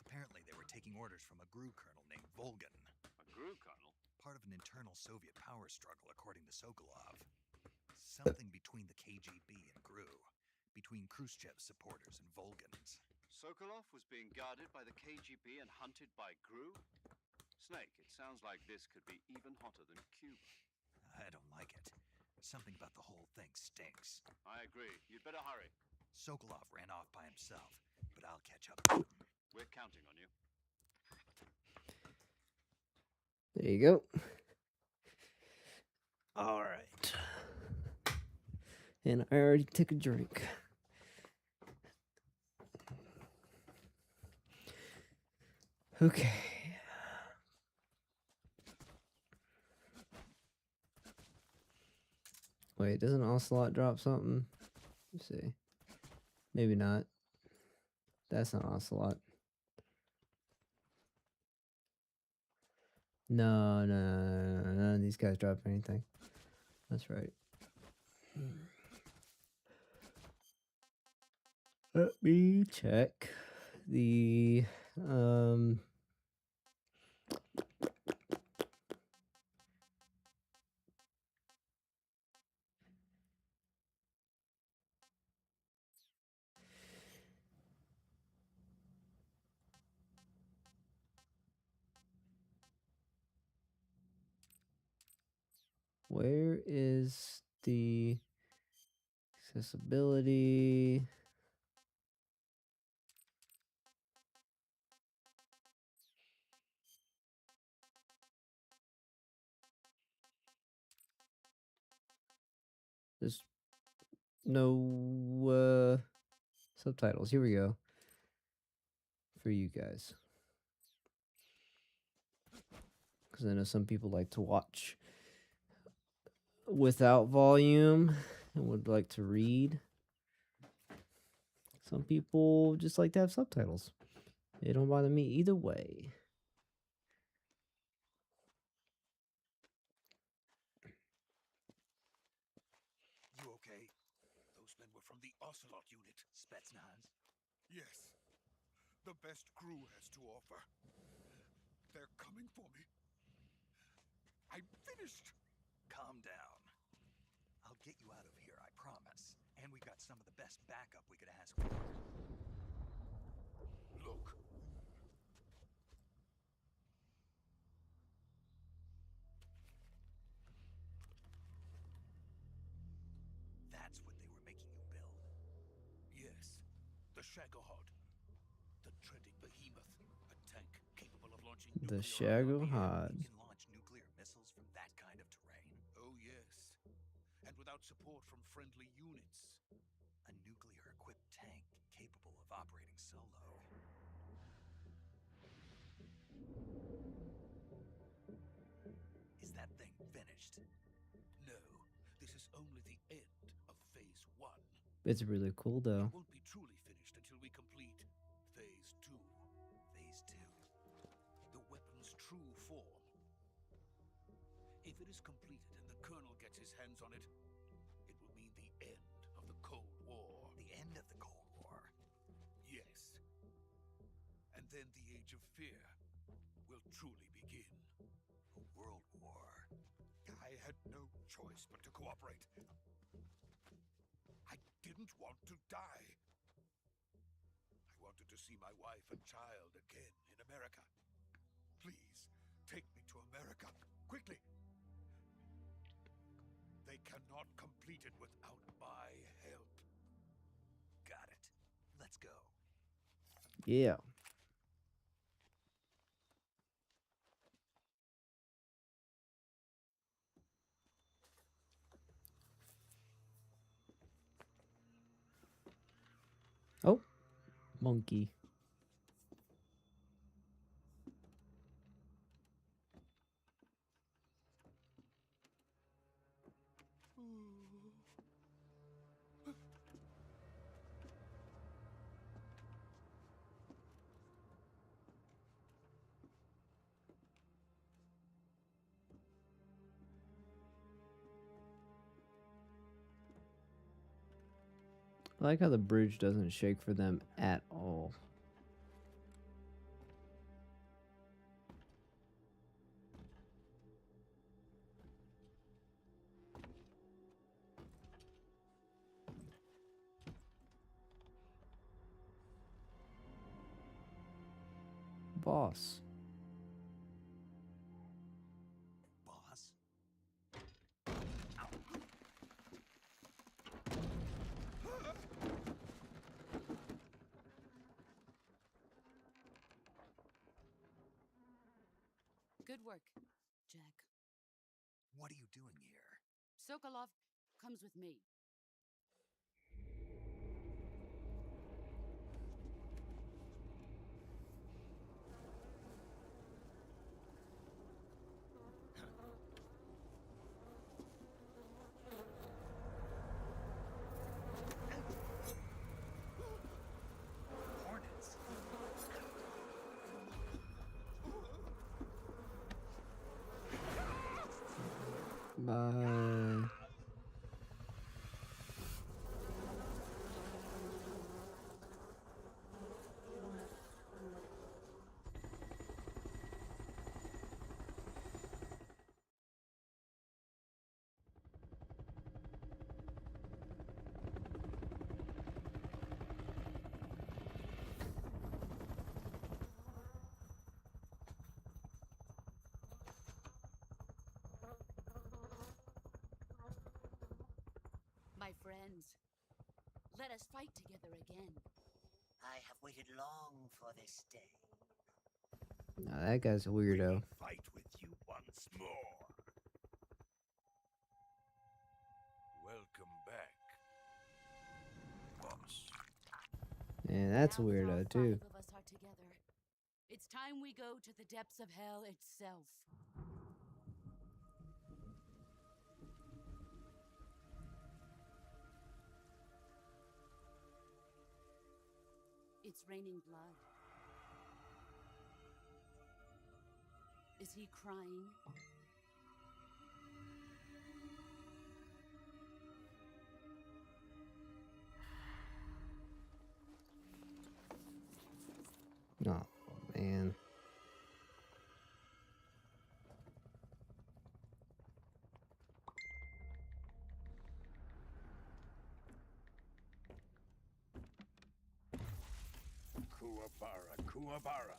Apparently, they were taking orders from a GRU colonel named Volgan. A GRU colonel? Part of an internal Soviet power struggle, according to Sokolov. Something between the KGB and GRU. Between Khrushchev's supporters and Volgan's. Sokolov was being guarded by the KGB and hunted by GRU? Snake, it sounds like this could be even hotter than Cuba. I don't like it. Something about the whole thing stinks. I agree. You'd better hurry. Sokolov ran off by himself, but I'll catch up to him. We're counting on you. There you go. All right. And I already took a drink. Okay. Wait, doesn't Ocelot drop something? Let's see. Maybe not. That's not Ocelot. No, none of these guys drop anything. That's right. Let me check the where is the accessibility? There's no subtitles. Here we go. For you guys. Because I know some people like to watch without volume and would like to read. Some people just like to have subtitles. It don't bother me either way. You okay? Those men were from the Ocelot unit. Spetsnaz? Yes. The best crew has to offer. They're coming for me. I'm finished. Calm down. I'll get you out of here, I promise. And we've got some of the best backup we could ask for. Look. That's what they were making you build. Yes. The Shagohod. The dreaded behemoth. A tank capable of launching The nuclear Shagohod. You can launch nuclear missiles from that kind of terrain? Oh, yes. And without support from friendly units. A nuclear-equipped tank capable of operating solo. Is that thing finished? No. This is only the end of Phase 1. It's really cool though. It won't be truly finished until we complete Phase 2. Phase 2. The weapon's true form. If it is completed and the Colonel gets his hands on it, it will mean the end of the Cold War. The end of the Cold War? Yes. And then the Age of Fear will truly begin. A world war. I had no choice but to cooperate. I didn't want to die. I wanted to see my wife and child again in America. Please, take me to America, quickly. They cannot complete it without my help. Got it. Let's go. Yeah. Oh, monkey. I like how the bridge doesn't shake for them at all. Boss. Boss? Good work, Jack. What are you doing here? Sokolov comes with me. friends. Let us fight together again. I have waited long for this day. Nah, that guy's a weirdo. Fight with you once more. Welcome back, boss. And that's a Now that all weirdo too. 5 of us are together, it's time we go to the depths of hell itself. It's raining blood. Is he crying? Oh man. Kuwabara, Kuwabara.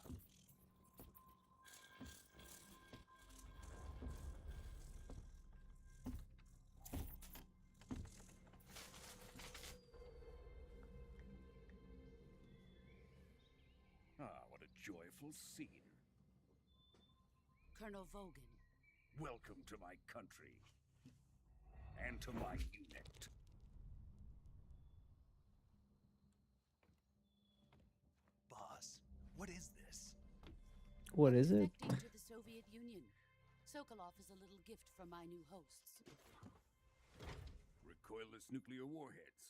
Ah, what a joyful scene. Colonel Vogan. Welcome to my country. And to my unit. Boss, what is this? What is it? Defecting to the Soviet Union. Sokolov is a little gift from my new hosts. Recoilless nuclear warheads.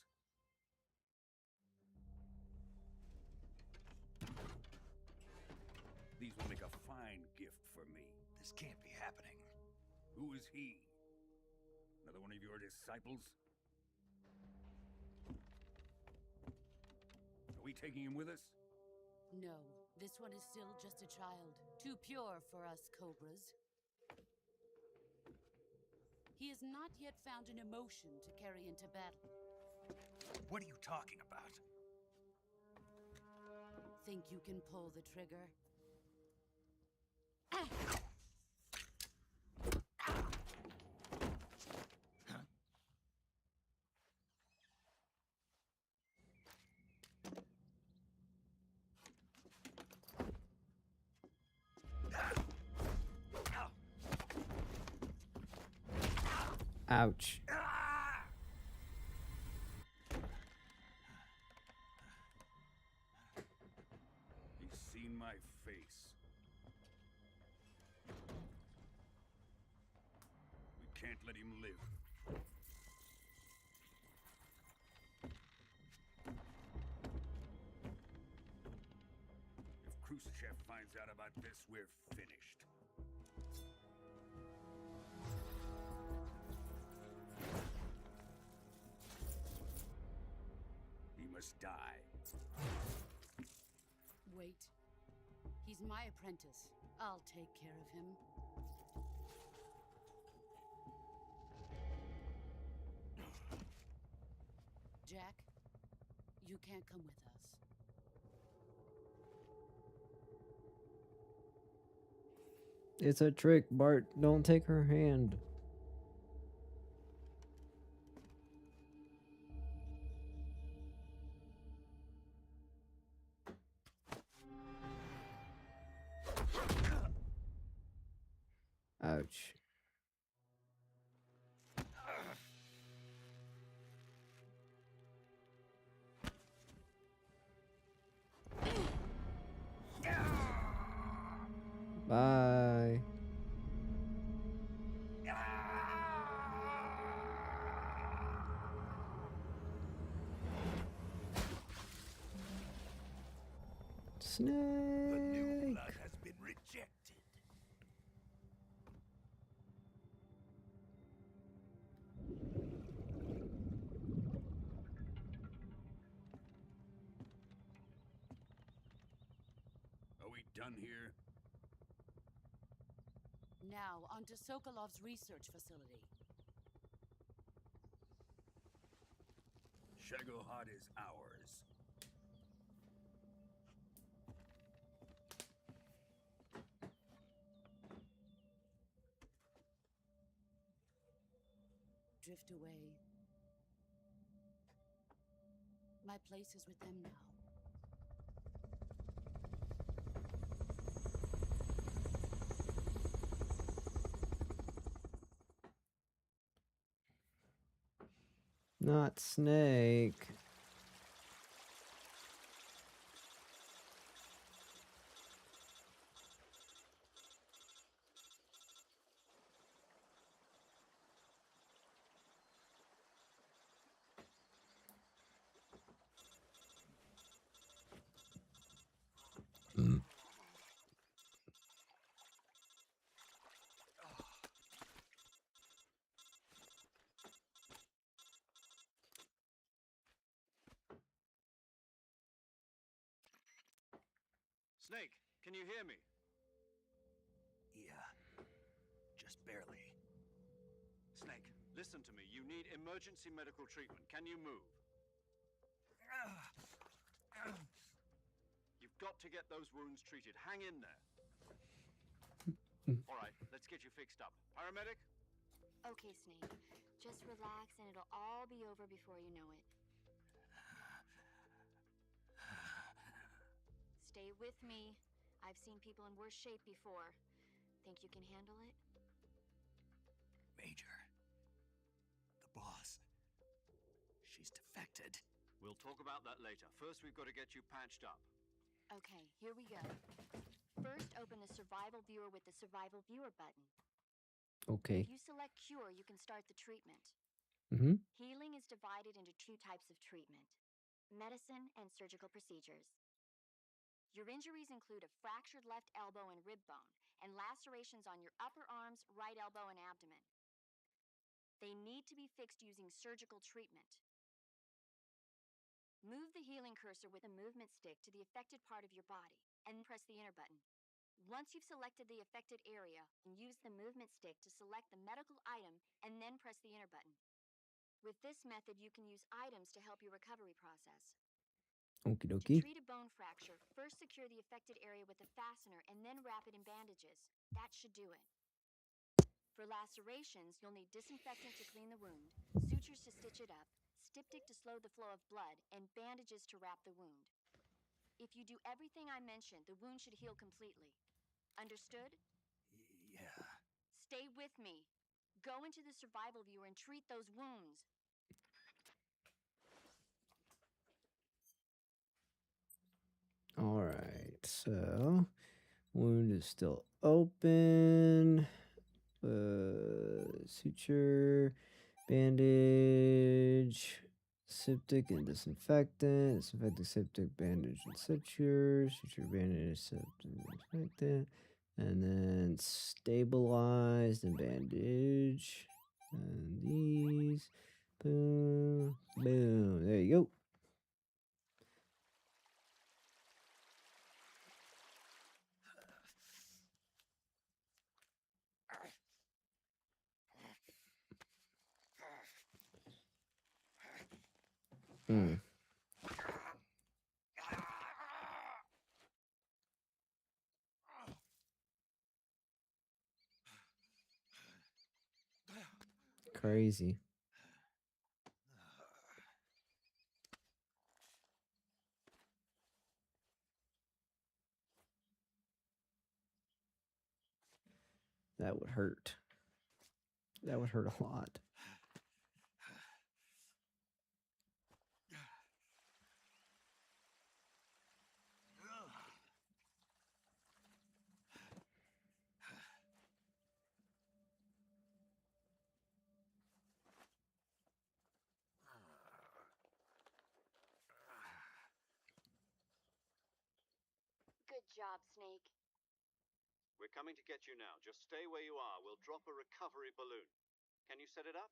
These will make a fine gift for me. This can't be happening. Who is he? Another one of your disciples? Are we taking him with us? No, this one is still just a child. Too pure for us Cobras. He has not yet found an emotion to carry into battle. What are you talking about? Think you can pull the trigger? Ouch. He's seen my face. We can't let him live. If Khrushchev finds out about this, we're finished. He must die. Wait. He's my apprentice. I'll take care of him. Jack, you can't come with us. It's a trick, Bart. Don't take her hand. Ouch. Bye. The new Snake. blood has been rejected. Are we done here? Now, onto Sokolov's research facility. Shagohod is ours. Drift away. places with them now. Not Snake. Snake, can you hear me? Yeah. Just barely. Snake, listen to me. You need emergency medical treatment. Can you move? You've got to get those wounds treated. Hang in there. All right, let's get you fixed up. Paramedic? Okay, Snake. Just relax and it'll all be over before you know it. Stay with me. I've seen people in worse shape before. Think you can handle it? Major. The boss. She's defected. We'll talk about that later. First, we've got to get you patched up. Okay, here we go. First, open the Survival Viewer with the Survival Viewer button. Okay. If you select Cure, you can start the treatment. Mm-hmm. Healing is divided into two types of treatment: medicine and surgical procedures. Your injuries include a fractured left elbow and rib bone, and lacerations on your upper arms, right elbow, and abdomen. They need to be fixed using surgical treatment. Move the healing cursor with a movement stick to the affected part of your body, and press the enter button. Once you've selected the affected area, use the movement stick to select the medical item, and then press the enter button. With this method, you can use items to help your recovery process. Okie To dokie. treat a bone fracture, first secure the affected area with a fastener and then wrap it in bandages. That should do it. For lacerations, you'll need disinfectant to clean the wound, sutures to stitch it up, styptic to slow the flow of blood, and bandages to wrap the wound. If you do everything I mentioned, the wound should heal completely. Understood? Yeah. Stay with me. Go into the Survival Viewer and treat those wounds. All right. So, wound is still open. Suture, bandage, septic and disinfectant, disinfectant, septic, bandage, and suture, suture, bandage, septic, disinfectant, and then stabilized and bandage, and these, boom, boom, there you go. Hmm. Crazy. That would hurt. That would hurt a lot. Good job, Snake. We're coming to get you now. Just stay where you are. We'll drop a recovery balloon. Can you set it up?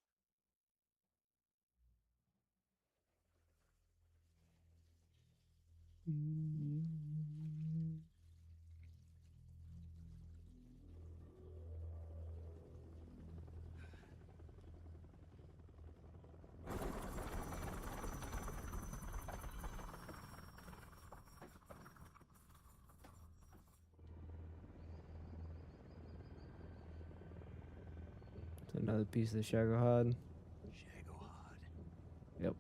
Another piece of the Shagohod. Shagohod. Yep.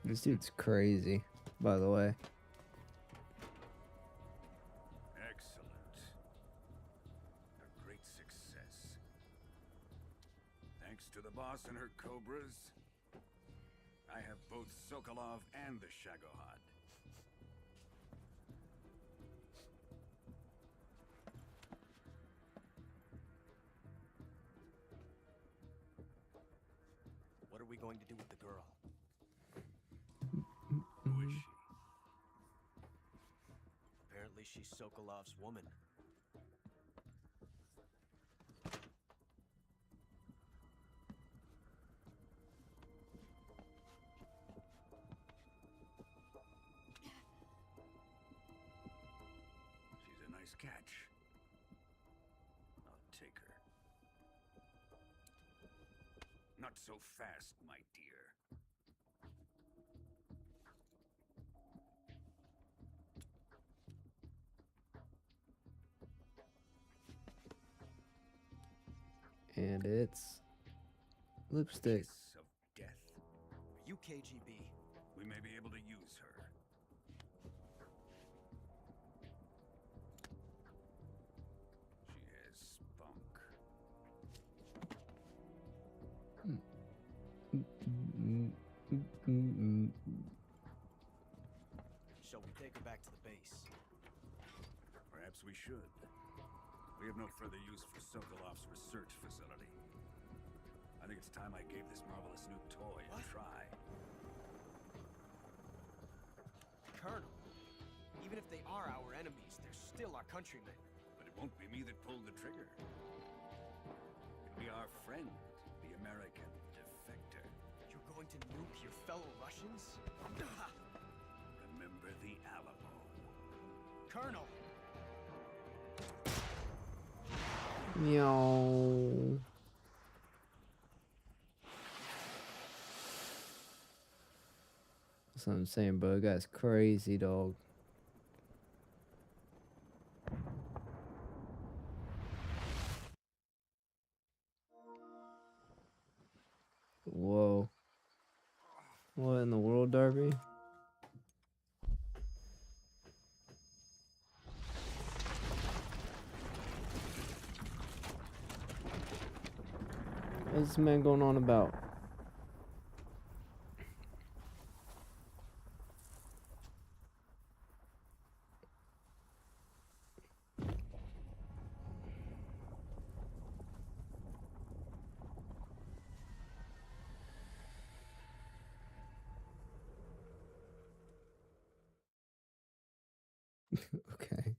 This dude's crazy, by the way. Excellent. A great success. Thanks to the boss and her cobras, I have both Sokolov and the Shagohod. What are we going to do with the girl? Who is she? Apparently she's Sokolov's woman. She's a nice catch. I'll take her. Not so fast, my dear. And it's lipstick. Kiss of death. Are you KGB? We may be able to use her. She has spunk. Shall we take her back to the base? Perhaps we should. We have no further use for Sokolov's research facility. I think it's time I gave this marvelous new toy a try. Colonel, even if they are our enemies, they're still our countrymen. But it won't be me that pulled the trigger. It'll be our friend, the American defector. You're going to nuke your fellow Russians? Remember the Alamo. Colonel! Meow. That's what I'm saying, bro. That guy's crazy, dog. Whoa. What in the world, Darby? What's this man going on about? Okay.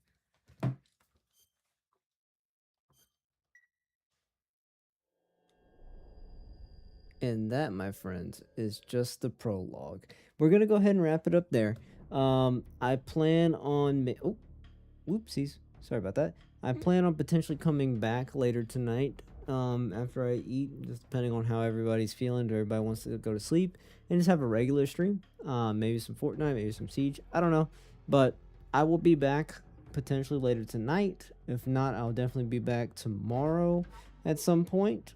And that, my friends, is just the prologue. We're gonna go ahead and wrap it up there. I plan on oh, whoopsies. Sorry about that. I plan on potentially coming back later tonight. After I eat, just depending on how everybody's feeling. If everybody wants to go to sleep, and just have a regular stream. Maybe some Fortnite, maybe some Siege. I don't know, but I will be back potentially later tonight. If not, I'll definitely be back tomorrow at some point.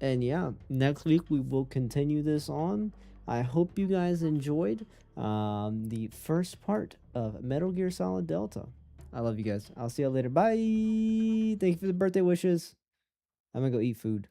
And yeah, next week we will continue this on. I hope you guys enjoyed the first part of Metal Gear Solid Delta. I love you guys. I'll see you later. Bye. Thank you for the birthday wishes. I'm gonna go eat food.